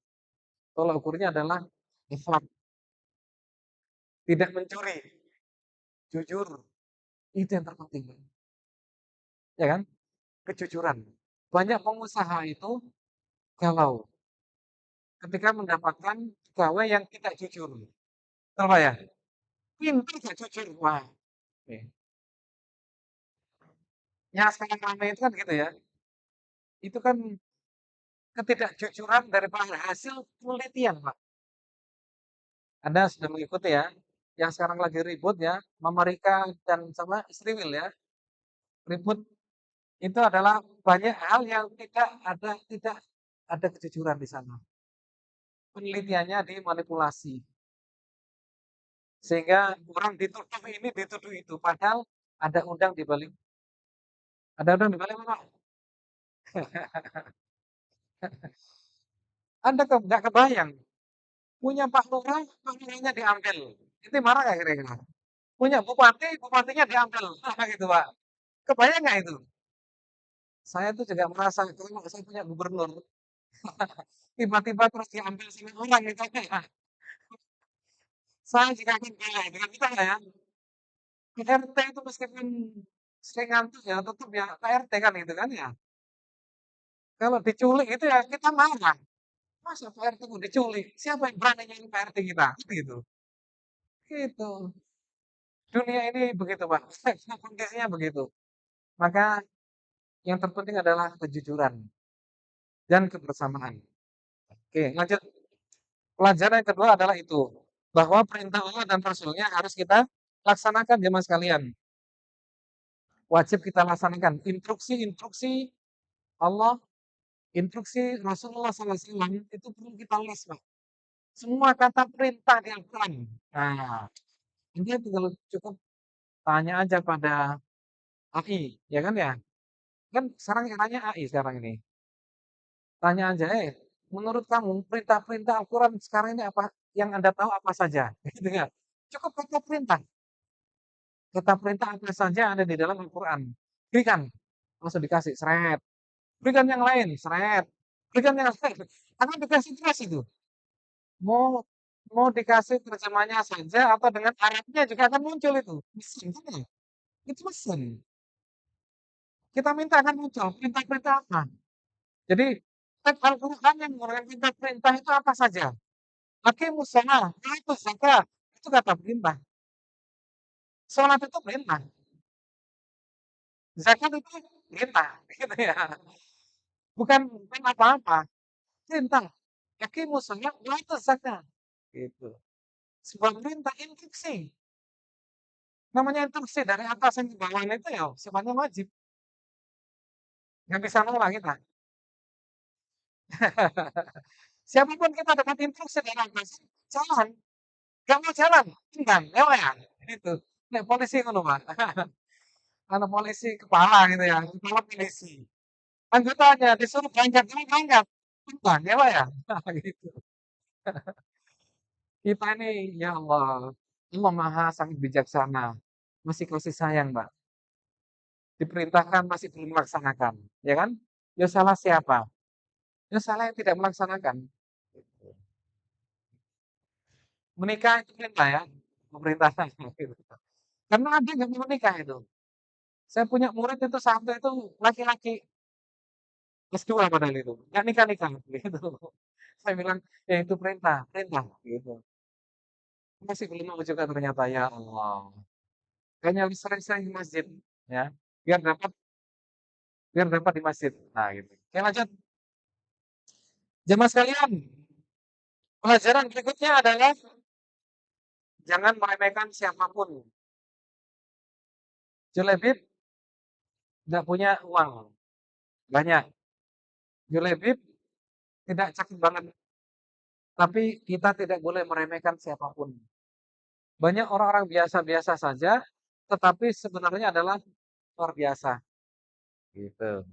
Speaker 1: Tolok ukurnya adalah akhlak, tidak mencuri, jujur. Itu yang terpenting. Ya kan? Kejujuran. Banyak pengusaha itu kalau ketika mendapatkan pegawai yang tidak jujur. Tahu Pak ya? Pintar gak jujur. Wah. Oke. Yang sekarang ramai itu kan gitu ya. Itu kan ketidakjujuran daripada hasil penelitian, Pak. Anda sudah mengikuti ya, yang sekarang lagi ribut ya, Mama Rika dan sama istri Will ya, ribut itu adalah banyak hal yang tidak ada kejujuran di sana. Penelitiannya dimanipulasi. Sehingga orang dituduh ini, dituduh itu. Padahal ada undang di balik. Ada undang di balik apa? Anda nggak kebayang. Punya Pak Lurah, Pak Lurahnya diambil. Itu marah nggak kira-kira? Punya bupati, bupatinya diambil. Gitu Pak. Kebayang nggak itu? Saya tuh juga merasa kalau saya punya gubernur, tiba-tiba terus diambil sama orang gitu ya. Saya juga akan kalah dengan kita ya. PRT itu meskipun sering ngantuk ya, tetap ya PRT kan gitu kan ya. Kalau diculik itu ya kita marah. Masa PRT mau diculik? Siapa yang berani nyulik PRT kita? Gitu. Gitu. Dunia ini begitu, Pak. Kondisinya begitu. Maka yang terpenting adalah kejujuran dan kebersamaan. Oke, lanjut. Pelajaran yang kedua adalah itu, bahwa perintah Allah dan Rasulnya harus kita laksanakan jemaah sekalian. Wajib kita laksanakan. Instruksi-instruksi Allah, instruksi Rasulullah SAW itu perlu kita les, Pak. Semua kata perintah di Al-Quran. Nah, ini tinggal cukup tanya aja pada AI, ya kan ya? Kan sekarang eranya AI sekarang ini. Tanya aja, menurut kamu perintah-perintah Al-Quran sekarang ini apa yang Anda tahu apa saja? Gitu ya. Cukup kata perintah. Kata perintah apa saja yang ada di dalam Al-Quran. Berikan. Langsung dikasih, seret. Berikan yang lain, seret. Berikan yang lain. Akan dikasih terus itu. Mau mau dikasih terjemahnya saja atau dengan Arabnya juga akan muncul itu. Mesin kan ya? Itu mesin. Kita minta akan muncul perintah-perintah apa. Jadi teks Al-Quran yang menggunakan perintah-perintah itu apa saja. Aqimus shalah, itu zakat. Itu kata perintah. Sholat itu perintah. Zakat itu perintah. Gitu ya. Bukan apa-apa. Perintah. Aqimus shalah, itu zakat. Gitu. Sebuah perintah instruksi. Namanya instruksi dari atasan ke bawahan itu ya sifatnya wajib. Nggak bisa nolak kita. Siapapun kita dapat instruksi dari atasan, jalan. Gak mau jalan, tinggal, lewat. Itu. Nek polisi ngono, Pak. Kalau polisi kepala gitu ya, kepala polisi. Anggotanya disuruh berangkat, ini berangkat. Tinggal, ya Pak ya. Gitu. Kita ini, ya Allah, Allah Maha sangat bijaksana. Masih kasih sayang, Pak. Diperintahkan masih belum melaksanakan. Ya kan? Ya salah siapa? Ya salah yang tidak melaksanakan. Menikah itu perintah ya. Pemerintah. Gitu. Karena ada yang nggak mau menikah itu. Saya punya murid itu satu itu laki-laki S2 padahal itu, nggak nikah-nikah gitu. Saya bilang, ya itu perintah, perintah gitu. Masih belum mau juga ternyata, ya Allah. Kayaknya harus sering-sering di masjid, ya, biar dapat biar dapat di masjid. Nah gitu. Oke lanjut, jemaah sekalian, pelajaran berikutnya adalah jangan meremehkan siapapun. Julebib nggak punya uang banyak. Julebib tidak cakep banget, tapi kita tidak boleh meremehkan siapapun. Banyak orang-orang biasa-biasa saja, tetapi sebenarnya adalah luar biasa. Gitu.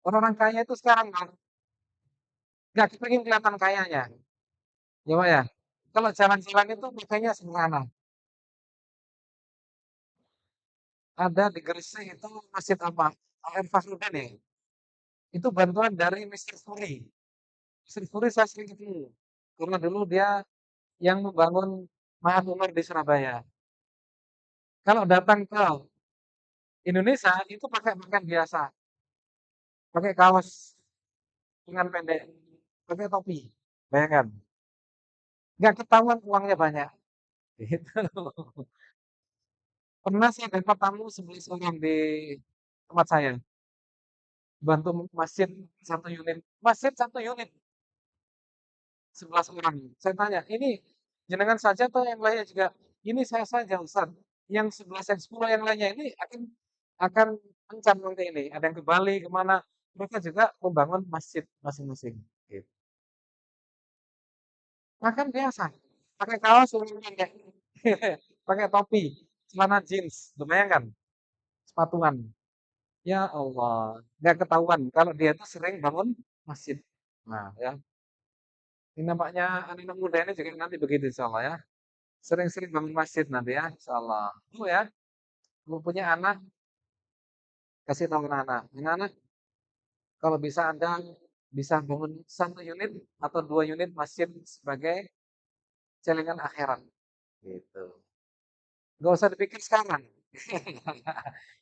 Speaker 1: Orang-orang kaya itu sekarang nggak kepingin kelihatan kayanya. Ya Pak ya. Kalau jalan-jalan itu pakainya sederhana. Ada di Gresik itu masjid apa? Al Fasluddin ya. Itu bantuan dari Mister Furi. Mister Furi saya sering ketemu. Karena dulu dia yang membangun Mahat Umar di Surabaya. Kalau datang ke Indonesia itu pakai pakaian biasa, pakai kaos lengan pendek, pakai topi. Bayangkan, nggak ketahuan uangnya banyak. Gitu. Pernah saya dapat tamu 11 orang di tempat saya, bantu masjid satu unit. Masjid satu unit, 11 orang. Saya tanya, ini jenengan saja atau yang lainnya juga? Ini saya saja, Ustaz. Yang 11, yang 10 yang lainnya ini akan mencan nanti ini. Ada yang ke Bali, kemana. Mereka juga membangun masjid masing-masing. Gitu. Makan biasa, pakai kaos lengan pendek, pakai topi, celana jeans, lumayan kan? Sepatuan. Ya Allah, nggak ketahuan kalau dia tuh sering bangun masjid. Nah, ya, ini nampaknya anak-anak muda ini juga nanti begitu insya Allah ya. Sering-sering bangun masjid nanti ya, insya Allah. Itu ya, kalau punya anak, kasih tahu anak-anak. Anak-anak, kalau bisa Anda bisa bangun satu unit atau dua unit masjid sebagai celengan akhirat. Gitu. Nggak usah dipikir sekarang.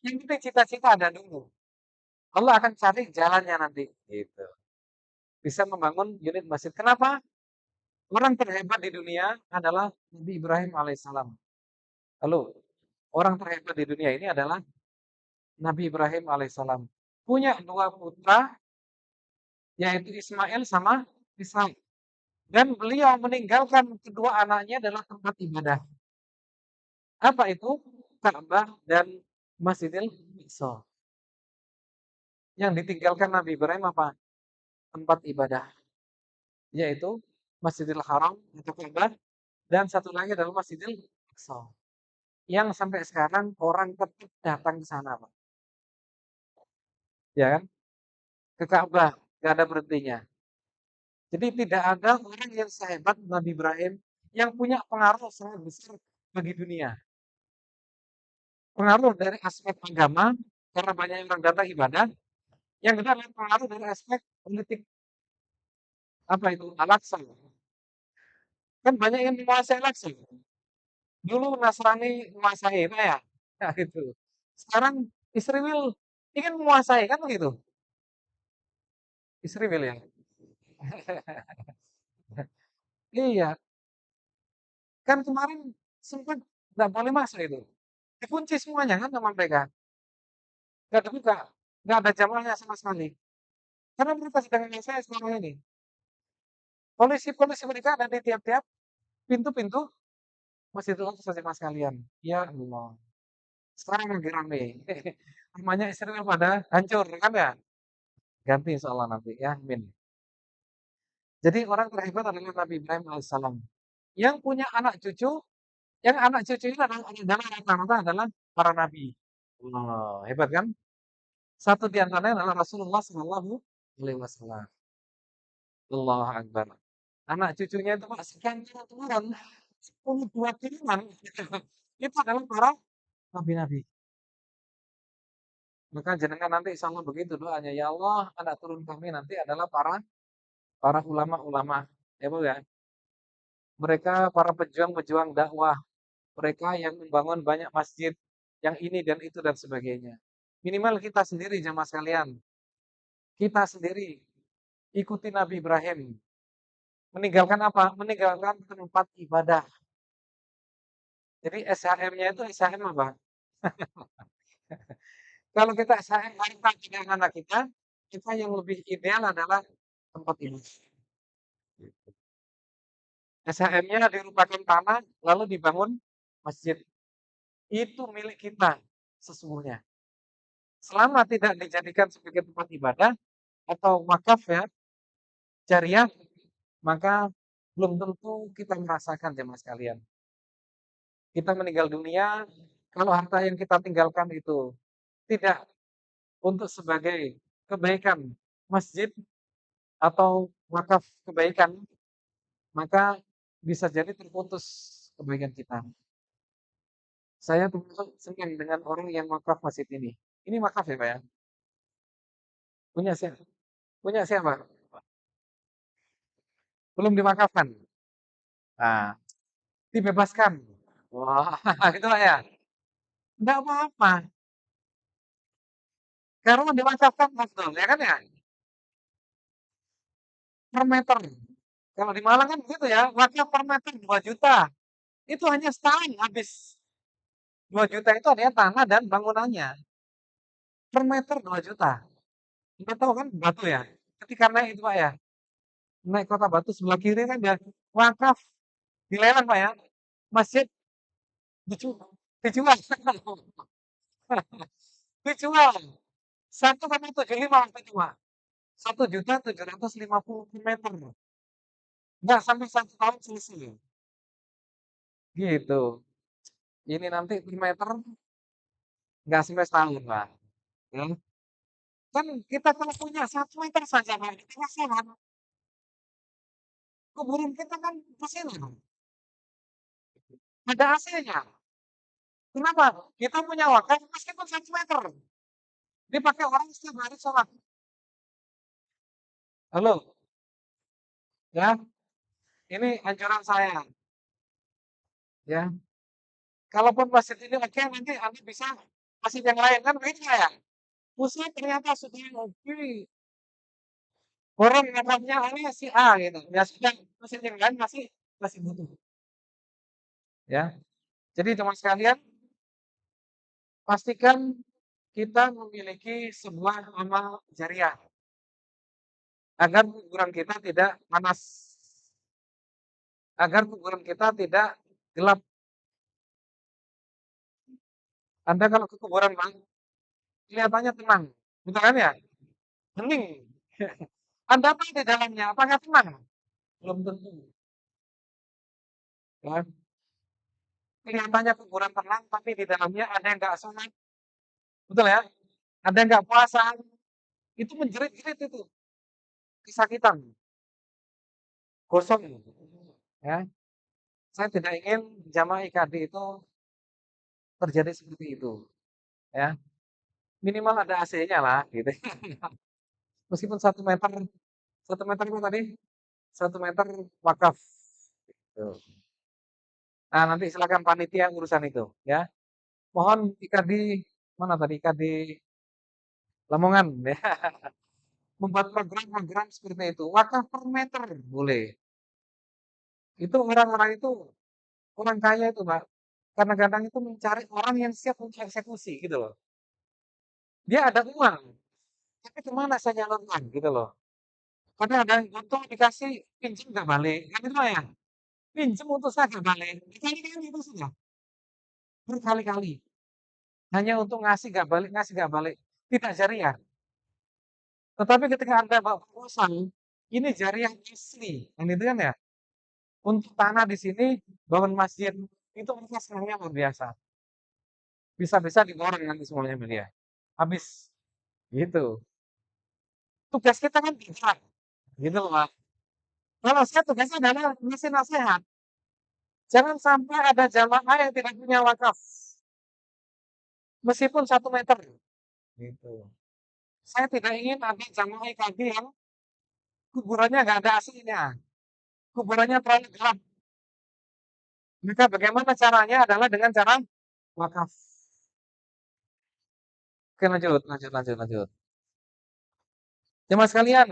Speaker 1: Yang penting cita-cita ada dulu. Allah akan cari jalannya nanti. Gitu. Bisa membangun unit masjid. Kenapa? Orang terhebat di dunia adalah Nabi Ibrahim alaihissalam. Halo. Orang terhebat di dunia ini adalah Nabi Ibrahim alaihissalam. Punya dua putra, yaitu Ismail sama Ishak. Dan beliau meninggalkan kedua anaknya adalah tempat ibadah. Apa itu? Ka'bah dan Masjidil Aqsa. Yang ditinggalkan Nabi Ibrahim apa? Tempat ibadah, yaitu Masjidil Haram atau Ka'bah dan satu lagi adalah Masjidil Aqsa. Yang sampai sekarang orang tetap datang ke sana, Pak. Ya kan? Ke Ka'bah, nggak ada berhentinya. Jadi tidak ada orang yang sehebat Nabi Ibrahim yang punya pengaruh sangat besar bagi dunia. Pengaruh dari aspek agama, karena banyak orang datang ibadah. Yang kedua adalah pengaruh dari aspek politik. Apa itu? Al-Aqsa. Kan banyak yang menguasai Al-Aqsa. Dulu Nasrani menguasai, Pak ya? Nah, gitu. Sekarang Israel ingin menguasai, kan begitu? Israel ya. Iya, kan kemarin sempat nggak boleh masuk itu. Dikunci semuanya kan sama mereka. Nggak dibuka. Nggak ada jamaahnya sama sekali. Karena mereka sedang menguasai sekarang ini. Polisi-polisi mereka ada di tiap-tiap pintu-pintu Masjidil Aqsa jemaah sekalian. Ya Allah. Sekarang lagi rame. Rumahnya Israel pada hancur kan ya? Ganti insyaallah nanti ya. Amin. Jadi orang terhebat adalah Nabi Ibrahim alaihissalam. Yang punya anak cucu, yang anak cucu itu adalah rata-rata adalah para nabi. Wah, hebat kan? Satu di antaranya adalah Rasulullah Shallallahu Alaihi Wasallam. Allahu Akbar. Anak cucunya itu Pak, sekian turun, 10 turunan. Itu adalah para nabi-nabi. Maka jenengan nanti insya Allah begitu doanya. Ya Allah, anak turun kami nanti adalah para para ulama-ulama. Ya Bu ya. Mereka para pejuang-pejuang dakwah. Mereka yang membangun banyak masjid. Yang ini dan itu dan sebagainya. Minimal kita sendiri jamaah sekalian. Kita sendiri ikuti Nabi Ibrahim. Meninggalkan apa? Meninggalkan tempat ibadah. Jadi SHM-nya itu SHM apa? Kalau kita SHM harta dengan anak kita yang lebih ideal adalah tempat ibadah. SHM-nya dirupakan tanah, lalu dibangun masjid. Itu milik kita sesungguhnya. Selama tidak dijadikan sebagai tempat ibadah atau wakaf ya, jariah, maka belum tentu kita merasakan jemaah sekalian. Kita meninggal dunia, kalau harta yang kita tinggalkan itu tidak untuk sebagai kebaikan masjid atau wakaf kebaikan, maka bisa jadi terputus kebaikan kita. Saya termasuk senang dengan orang yang wakaf masjid ini. Ini wakaf ya Pak ya? Punya siapa? Punya siapa? Belum diwakafkan. Nah, dibebaskan. Wah, itu Pak ya. Enggak apa-apa. Karena diwakafkan betul, ya kan ya? Per meter. Kalau di Malang kan begitu ya, wakaf per meter 2 juta. Itu hanya setahun habis. 2 juta itu artinya tanah dan bangunannya. Per meter 2 juta. Kita tahu kan Batu ya. Ketika naik itu Pak ya. Naik kota Batu sebelah kiri kan ya. Wakaf dilelang Pak ya. Masjid dijual. Dijual. Dijual. 1,75 waktu itu Pak. 1.750.000 per meter. Nggak sampai 1 tahun selesai. Gitu. Ini nanti per meter nggak sampai setahun Pak. Ya. Kan kita kalau punya 1 meter saja Pak, kita kasihan. Kuburan kita kan kasihan. Ada AC-nya. Kenapa? Kita punya wakaf meskipun 1 meter. Dipakai orang setiap hari sholat. Halo, ya, ini anjuran saya, ya. Kalaupun masjid ini oke, nanti Anda bisa masjid yang lain kan begitu ya. Pusat ternyata sudah oke. Orang wakafnya ini si A gitu. Ya sudah, masjid yang lain masih masih butuh, ya. Jadi teman sekalian, pastikan kita memiliki sebuah amal jariah agar kuburan kita tidak panas, agar kuburan kita tidak gelap. Anda kalau ke kuburan Bang, kelihatannya tenang, betul kan ya? Hening. Anda apa di dalamnya? Apakah tenang? Belum tentu. Ya. Kelihatannya kuburan tenang, tapi di dalamnya ada yang nggak sholat, betul ya? Ada yang nggak puasa, itu menjerit-jerit itu, kesakitan, gosong. Ya, saya tidak ingin jamaah IKD itu terjadi seperti itu. Ya, minimal ada AC-nya lah, gitu. Meskipun 1 meter, 1 meter itu tadi, 1 meter wakaf. Gitu. Nah, nanti silakan panitia urusan itu, ya. Mohon IKD mana tadi IKD Lamongan, ya, membuat program-program seperti itu. Wakaf per meter boleh. Itu orang-orang itu orang kaya itu, Mbak. Kadang-kadang itu mencari orang yang siap untuk eksekusi gitu loh. Dia ada uang, tapi kemana saya nyalurkan gitu loh. Kadang ada yang butuh dikasih pinjam nggak balik, kan itu ya. Pinjam untuk saya nggak balik. Berkali-kali itu sudah, berkali-kali. Hanya untuk ngasih nggak balik, ngasih nggak balik. Tidak jariah. Tetapi ketika Anda bawa proposal, ini jariah asli. Kan itu kan ya. Untuk tanah di sini, bangun masjid, itu mereka senangnya luar biasa. Bisa-bisa diborong nanti semuanya sama dia. Habis. Gitu. Tugas kita kan tidak. Gitu loh, Pak. Kalau saya tugasnya adalah ngasih nasihat. Jangan sampai ada jamaah yang tidak punya wakaf. Meskipun 1 meter. Gitu. Saya tidak ingin ada jamaah IKB yang kuburannya nggak ada aslinya. Kuburannya terlalu gelap. Maka bagaimana caranya adalah dengan cara wakaf. Oke, lanjut, lanjut, lanjut, lanjut. Jemaah sekalian,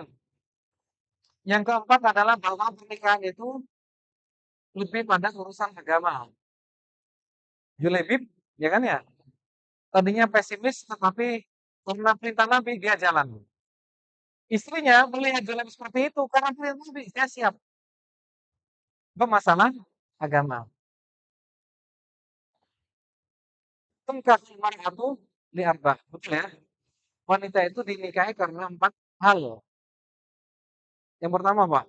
Speaker 1: yang keempat adalah bahwa pernikahan itu lebih pada urusan agama. Julebib, ya kan ya? Tadinya pesimis, tetapi karena perintah Nabi dia jalan. Istrinya melihat Julebib seperti itu karena perintah Nabi, dia siap. Bermasalah agama. Tengkahul mar'atu li'arbah. Betul ya? Wanita itu dinikahi karena 4 hal. Yang pertama, Pak,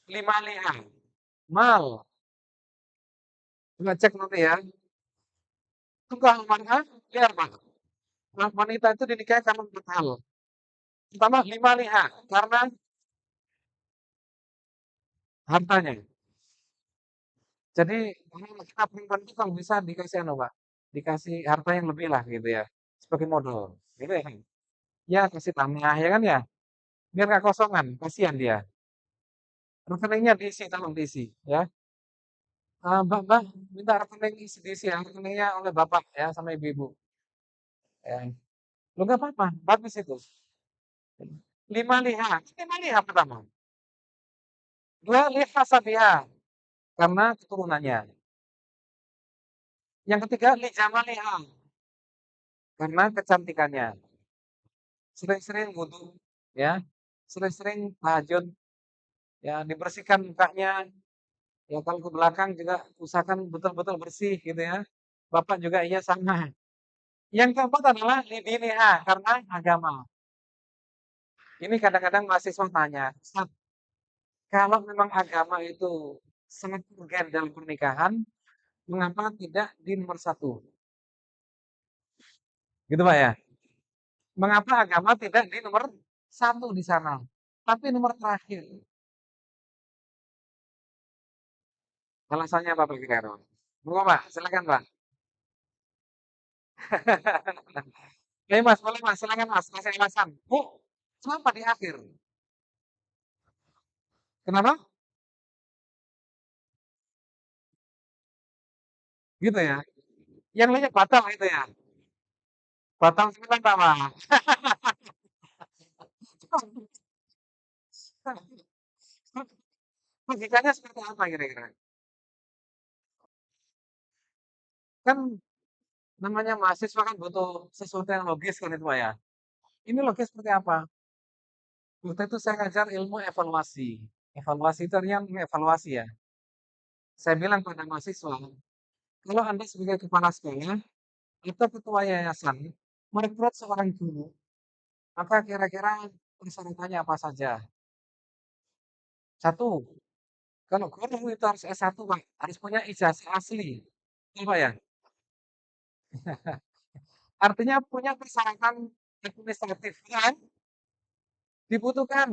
Speaker 1: lima liha. Mal. Coba cek nanti ya. Tengkahul mar'ah li'arbah. Wanita itu dinikahi karena 4 hal. Pertama, lima liha. Karena hartanya. Jadi, kita perempuan itu kalau bisa dikasih anu, Pak, dikasih harta yang lebih lah gitu ya, sebagai modal. Gitu ya. Ya, kasih tanah ya kan ya. Biar nggak kosongan, kasihan dia. Rekeningnya diisi, tolong diisi ya. Mbak, Mbak, minta rekening diisi ya, rekeningnya oleh Bapak ya sama Ibu-ibu. Ya. Lo nggak apa-apa, bagus itu. Lima liha, lima liha pertama. Dua liha sabiha, karena keturunannya. Yang ketiga, lijamaliha, karena kecantikannya. Sering-sering wudhu, ya. Sering-sering tahajud, ya dibersihkan mukanya. Ya kalau ke belakang juga usahakan betul-betul bersih gitu ya. Bapak juga iya sama. Yang keempat adalah lidiniha, karena agama. Ini kadang-kadang mahasiswa tanya, "Ustaz, kalau memang agama itu sangat urgen dalam pernikahan, mengapa tidak di nomor satu?" Gitu Pak ya. Mengapa agama tidak di nomor satu di sana, tapi nomor terakhir? Alasannya apa Pak kira-kira? Monggo Pak, silakan Pak. Oke Mas, boleh Mas, silakan Mas, kasih alasan. Bu, kenapa di akhir? Kenapa? Gitu ya. Yang lainnya batal itu ya. Batal sembilan sama. Logikanya seperti apa kira-kira? Kan namanya mahasiswa kan butuh sesuatu yang logis kan itu Pak ya. Ini logis seperti apa? Waktu itu saya ngajar ilmu evaluasi. Evaluasi itu artinya mengevaluasi ya. Saya bilang pada mahasiswa, kalau Anda sebagai kepala sekolah atau ketua yayasan merekrut seorang guru, maka kira-kira persyaratannya apa saja? Satu, kalau guru itu harus S1 Pak, harus punya ijazah asli. Iya Pak ya? Artinya punya persyaratan administratif kan? Dibutuhkan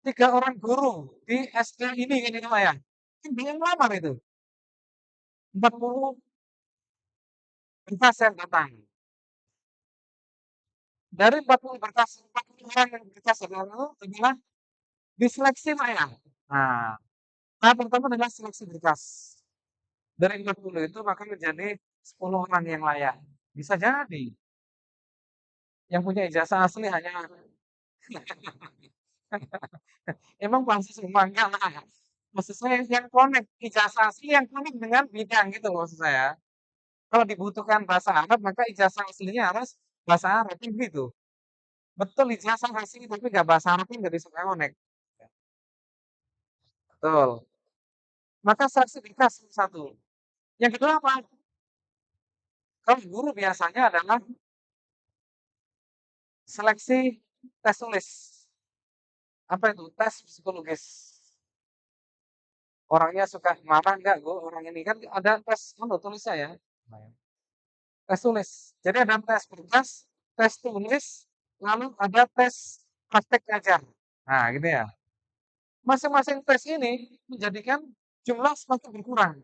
Speaker 1: 3 orang guru di SD ini kan itu Pak ya? Kan banyak lamar itu. 40 berkas yang datang. Dari 40 berkas, 40 orang yang berkas yang datang itu adalah diseleksi Pak ya? Nah, tahap pertama adalah seleksi berkas. Dari 40 itu maka menjadi 10 orang yang layak. Bisa jadi yang punya ijazah asli hanya emang pasti semua enggak lah. Maksud saya yang connect ijazah asli yang connect dengan bidang gitu loh maksud saya. Kalau dibutuhkan bahasa Arab maka ijazah aslinya harus bahasa Arab kan gitu. Betul ijazah asli tapi nggak bahasa Arab kan nggak bisa connect. Betul. Maka seleksi berkas satu. Yang kedua apa? Kalau guru biasanya adalah seleksi tes tulis. Apa itu? Tes psikologis. Orangnya suka marah nggak, gue orang ini kan ada tes tulisnya ya. Tes tulis. Jadi ada tes berkas, tes tulis, lalu ada tes praktek ngajar. Nah, gitu ya. Masing-masing tes ini menjadikan jumlah semakin berkurang.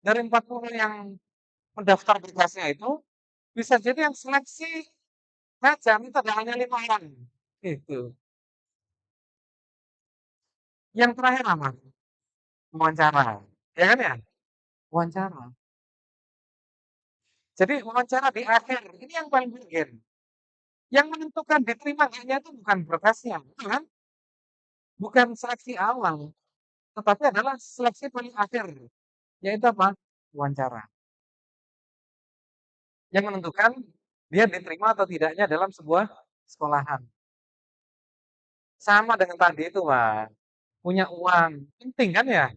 Speaker 1: Dari 40 yang mendaftar berkasnya itu, bisa jadi yang seleksi ngajar itu ada hanya 5 orang. Gitu. Yang terakhir apa? Wawancara. Ya kan ya? Wawancara. Jadi wawancara di akhir, ini yang paling urgen. Yang menentukan diterima enggaknya itu bukan berkasnya, kan? Bukan seleksi awal, tetapi adalah seleksi paling akhir, yaitu apa? Wawancara. Yang menentukan dia diterima atau tidaknya dalam sebuah sekolahan. Sama dengan tadi itu, Pak. Punya uang, penting kan ya?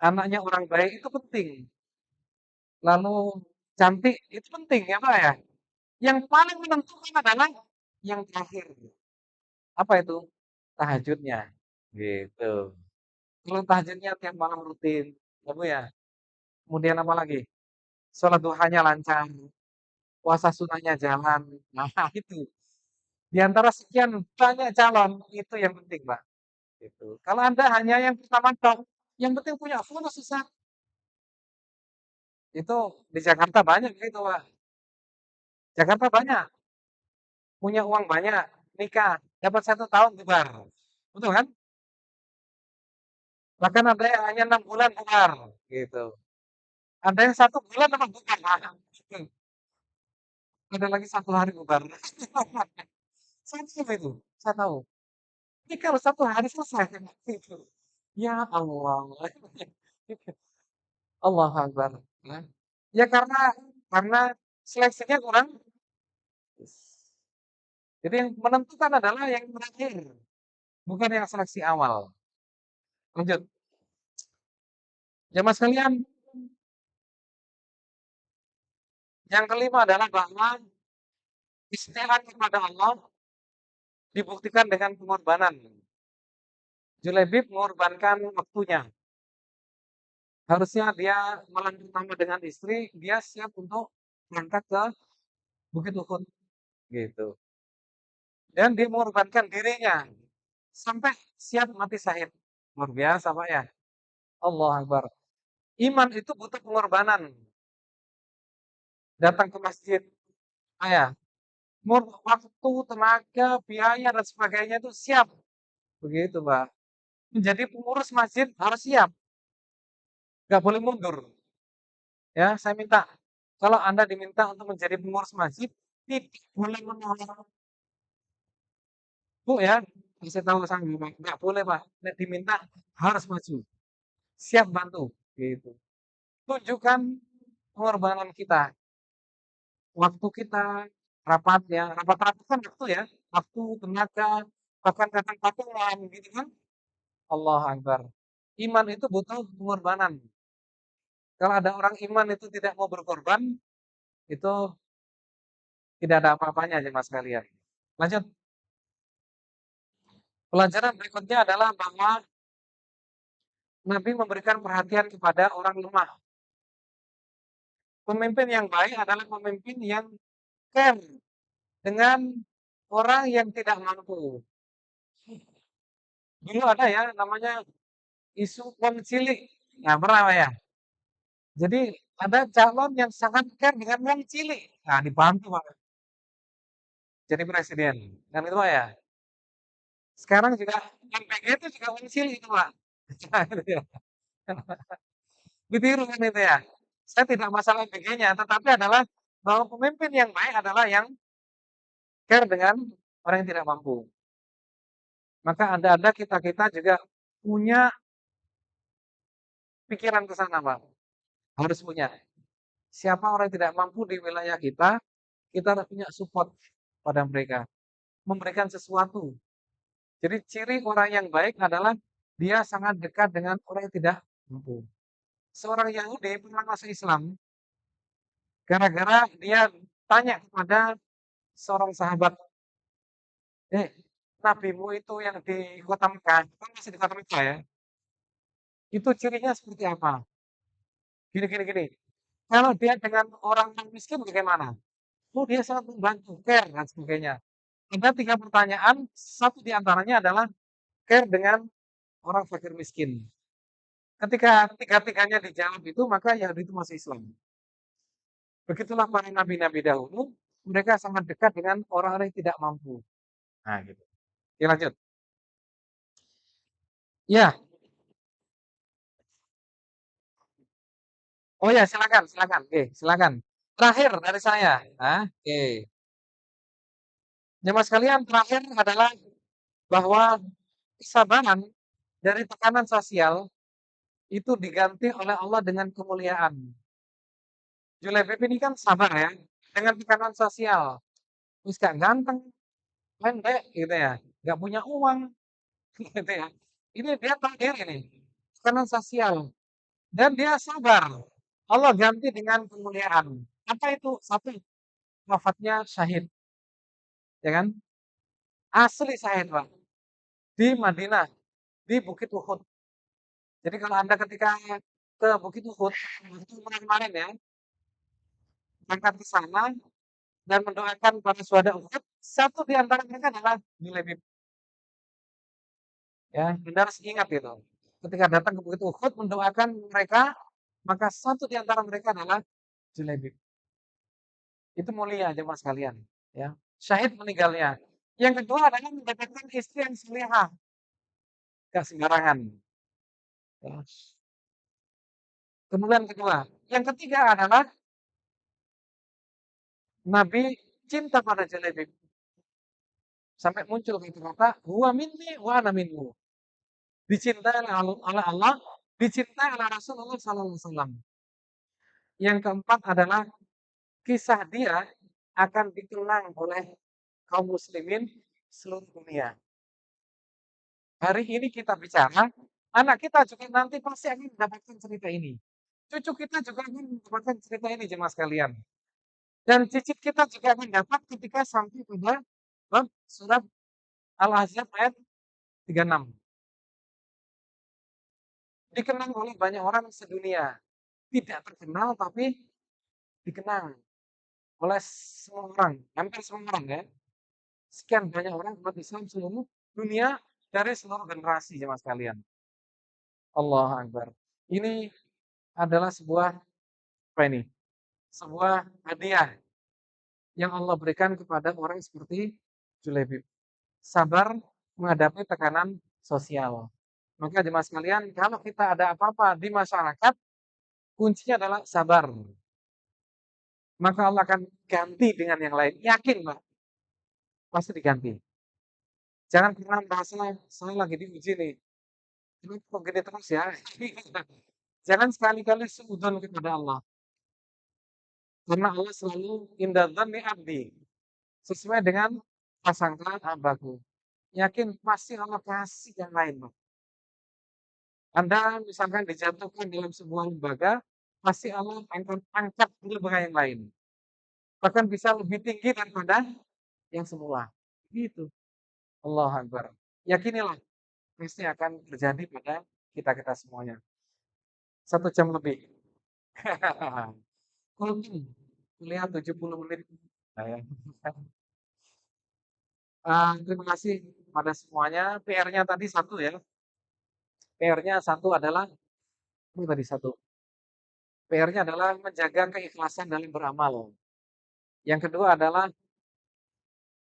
Speaker 1: Anaknya orang baik itu penting. Lalu cantik itu penting ya, Pak ya? Yang paling menentukan adalah yang terakhir. Apa itu? Tahajudnya. Gitu. Kalau tahajudnya tiap malam rutin, kamu ya. Kemudian apa lagi? Sholat duhanya lancar, puasa sunahnya jalan. Nah, itu. Di antara sekian banyak calon, itu yang penting, Pak. Gitu. Kalau Anda hanya yang pertama dong, yang penting punya foto susah. Itu di Jakarta banyak gitu, Pak. Jakarta banyak, punya uang banyak, nikah, dapat 1 tahun bubar. Betul kan? Bahkan ada yang hanya 6 bulan bubar, gitu. Ada yang 1 bulan dapat bubar. Nah, gitu. Ada lagi 1 hari bubar. Saya tahu itu, saya tahu. Ini kalau 1 hari selesai kan gitu. Ya Allah. Allah Akbar. Ya, ya karena seleksinya kurang. Jadi yang menentukan adalah yang terakhir, bukan yang seleksi awal. Lanjut. Jamaah sekalian, yang kelima adalah bahwa istighfar kepada Allah dibuktikan dengan pengorbanan. Julaibib mengorbankan waktunya. Harusnya dia malam pertama dengan istri, dia siap untuk berangkat ke Bukit Uhud gitu. Dan dia mengorbankan dirinya sampai siap mati syahid. Luar biasa Pak ya. Allah Akbar. Iman itu butuh pengorbanan. Datang ke masjid, ayah, waktu, tenaga, biaya dan sebagainya itu siap. Begitu Pak. Menjadi pengurus masjid harus siap. Nggak boleh mundur. Ya, saya minta kalau Anda diminta untuk menjadi pengurus masjid, tidak boleh menolak. Bu ya, kasih tahu sama Bapak, nggak boleh Pak. Nek diminta harus maju. Siap bantu. Gitu. Tunjukkan pengorbanan kita, waktu kita, rapat ya, rapat-rapat kan waktu ya, waktu, tenaga, bahkan datang patungan gitu kan. Allah Akbar. Iman itu butuh pengorbanan. Kalau ada orang iman itu tidak mau berkorban, itu tidak ada apa-apanya jemaah sekalian. Lanjut, pelajaran berikutnya adalah bahwa Nabi memberikan perhatian kepada orang lemah. Pemimpin yang baik adalah pemimpin yang care dengan orang yang tidak mampu. Dulu ada ya namanya isu wong cilik. Nah, pernah ya? Jadi ada calon yang sangat care dengan wong cilik. Nah, dibantu Pak jadi presiden. Kan itu Pak ya? Sekarang juga MPG itu juga wong cilik itu Pak. Gitu ya. Ditiru kan itu ya. Saya tidak masalah MPG-nya, tetapi adalah bahwa pemimpin yang baik adalah yang care dengan orang yang tidak mampu. Maka ada kita-kita juga punya pikiran ke sana, Pak. Harus punya. Siapa orang yang tidak mampu di wilayah kita harus punya support pada mereka. Memberikan sesuatu. Jadi ciri orang yang baik adalah dia sangat dekat dengan orang yang tidak mampu. Seorang Yahudi pernah masuk Islam gara-gara dia tanya kepada seorang sahabat, eh, nabimu itu yang di kota Mekah, kan masih di kota Mekah ya, itu cirinya seperti apa? Gini, gini, gini. Kalau dia dengan orang yang miskin bagaimana? Oh, dia sangat membantu, care, dan sebagainya. Ada 3 pertanyaan, satu di antaranya adalah care dengan orang fakir miskin. Ketika tiga-tiganya dijawab itu, maka Yahudi itu masuk Islam. Begitulah para nabi-nabi dahulu, mereka sangat dekat dengan orang-orang yang tidak mampu. Nah, gitu. Oke, lanjut. Ya, oh ya, silakan, silakan. Oke, silakan. Terakhir dari saya. Ah, oke. Jemaah sekalian, terakhir adalah bahwa kesabaran dari tekanan sosial itu diganti oleh Allah dengan kemuliaan. Julebib ini kan sabar ya, dengan tekanan sosial. Terus gak ganteng, pendek gitu ya, gak punya uang gitu ya. Ini dia takdir ini, tekanan sosial. Dan dia sabar. Allah ganti dengan kemuliaan. Apa itu? Satu, wafatnya syahid, ya kan? Asli syahid, Pak. Di Madinah, di Bukit Uhud. Jadi kalau Anda ketika ke Bukit Uhud, itu kemarin ya, berangkat ke sana dan mendoakan para syuhada Uhud, satu di antara mereka adalah Julebib. Ya, Anda harus ingat itu. Ketika datang ke Bukit Uhud mendoakan mereka, maka satu di antara mereka adalah Julebib. Itu mulia jemaah sekalian. Ya, syahid meninggalnya. Yang kedua adalah mendapatkan istri yang salehah, gak sembarangan. Ya. Kemudian kedua, yang ketiga adalah Nabi cinta pada Julebib. Sampai muncul kata-kata, huwa minni wa ana minhu. Dicintai oleh Allah, dicintai oleh Rasulullah SAW. Yang keempat adalah kisah dia akan dikenang oleh kaum muslimin seluruh dunia. Hari ini kita bicara, anak kita juga nanti pasti akan mendapatkan cerita ini. Cucu kita juga akan mendapatkan cerita ini jemaah sekalian. Dan cicit kita juga akan dapat ketika sampai pada surat Al-Ahzab ayat 36. Dikenang oleh banyak orang sedunia. Tidak terkenal tapi dikenang oleh semua orang, hampir semua orang ya. Sekian banyak orang umat Islam seluruh dunia dari seluruh generasi jemaah sekalian. Allah Akbar. Ini adalah sebuah apa ini? Sebuah hadiah yang Allah berikan kepada orang seperti Julebib. Sabar menghadapi tekanan sosial. Maka jemaah sekalian, kalau kita ada apa-apa di masyarakat, kuncinya adalah sabar. Maka Allah akan ganti dengan yang lain. Yakin, Pak, pasti diganti. Jangan pernah merasa saya lagi diuji nih. Ini kok gini terus ya. Jangan sekali-kali suudzon kepada Allah. Karena Allah selalu inda dzanni abdi. Sesuai dengan prasangka hambaku. Yakin pasti Allah kasih yang lain, Bang. Anda misalkan dijatuhkan dalam sebuah lembaga, pasti Allah akan angkat di lembaga yang lain. Bahkan bisa lebih tinggi daripada yang semula. Gitu. Allah Akbar. Yakinilah, pasti akan terjadi pada kita-kita semuanya. 1 jam lebih. Kultum, kuliah 70 menit. Nah, ya. Terima kasih pada semuanya. PR-nya tadi satu ya. PR-nya satu adalah, ini tadi satu. PR-nya adalah menjaga keikhlasan dalam beramal. Yang kedua adalah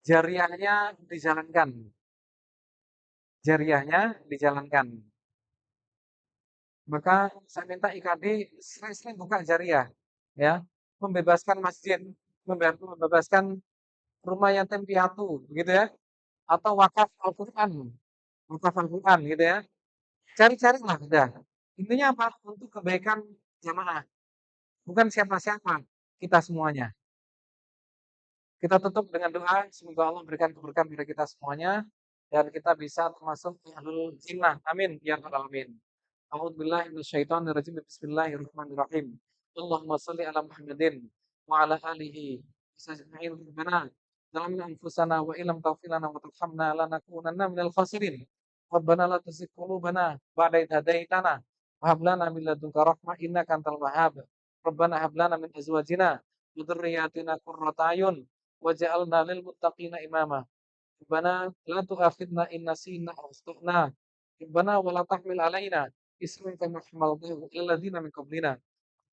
Speaker 1: jariahnya dijalankan. Jariahnya dijalankan. Maka saya minta IKD sering-sering buka jariah, ya, membebaskan masjid, membebaskan rumah yatim piatu, gitu ya, atau wakaf Al-Quran, gitu ya. Cari-carilah, udah. Intinya apa? Untuk kebaikan jamaah, bukan siapa-siapa, kita semuanya. Kita tutup dengan doa, semoga Allah berikan keberkahan kepada kita semuanya, dan kita bisa termasuk ahlul jinnah. Amin, ya rabbal alamin. A'udzubillahi minasyaitonirrajim. Bismillahirrahmanirrahim. Allahumma shalli ala Muhammadin wa ala alihi sajma'in. Rabbana zalamna anfusana wa illam taghfir lana wa tarhamna lanakunanna minal khasirin. Rabbana la tuzigh qulubana ba'da idh hadaitana wa hab lana min ladunka rahmah innaka antal wahhab. Rabbana hab lana min azwajina wa dhurriyyatina qurrata a'yun waj'alna lil muttaqina imama. Rabbana la tu'akhidna in nasina aw akhtana. Rabbana wa la tahmil alaina isran kama hamaltahu 'alal ladzina min qablina.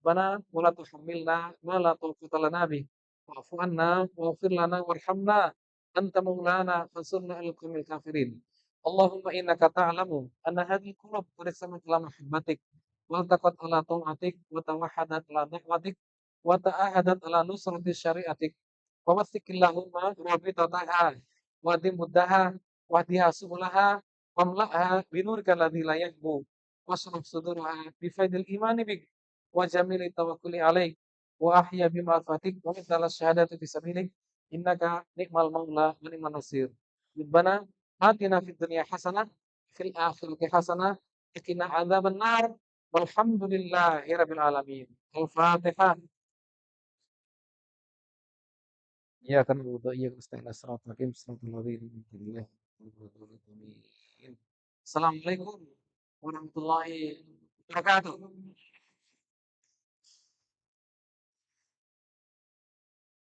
Speaker 1: Rabbana wa la tuhammilna ma la taqata lana bih. Wa'fu 'anna waghfir lana warhamna anta maulana fansurna 'alal qaumil kafirin. Allahumma innaka ta'lamu anna hadhihi qulub qad istamat ila mahabbatik wa taqat ala ta'atik wa tawahhadat ala da'watik wa ta'ahadat ala nusrati syari'atik. ووثق اللهم رابطتها وأدم مدها واهدها سبلها واملأها بنورك الذي لا يهبو واشرح صدورها بفيض الإيمان بك وجميل التوكل عليك وأحيا بمعرفتك ومثل الشهادة في سبيلك إنك نعم المولى ونعم النصير. ربنا آتنا في الدنيا حسنة في الآخرة حسنة وقنا عذاب النار والحمد لله رب العالمين. الفاتحة. إياك نعبد وإياك نستعين الصراط المستقيم صراط الذين أنعمت عليهم غير المغضوب عليهم. Assalamualaikum warahmatullahi wabarakatuh.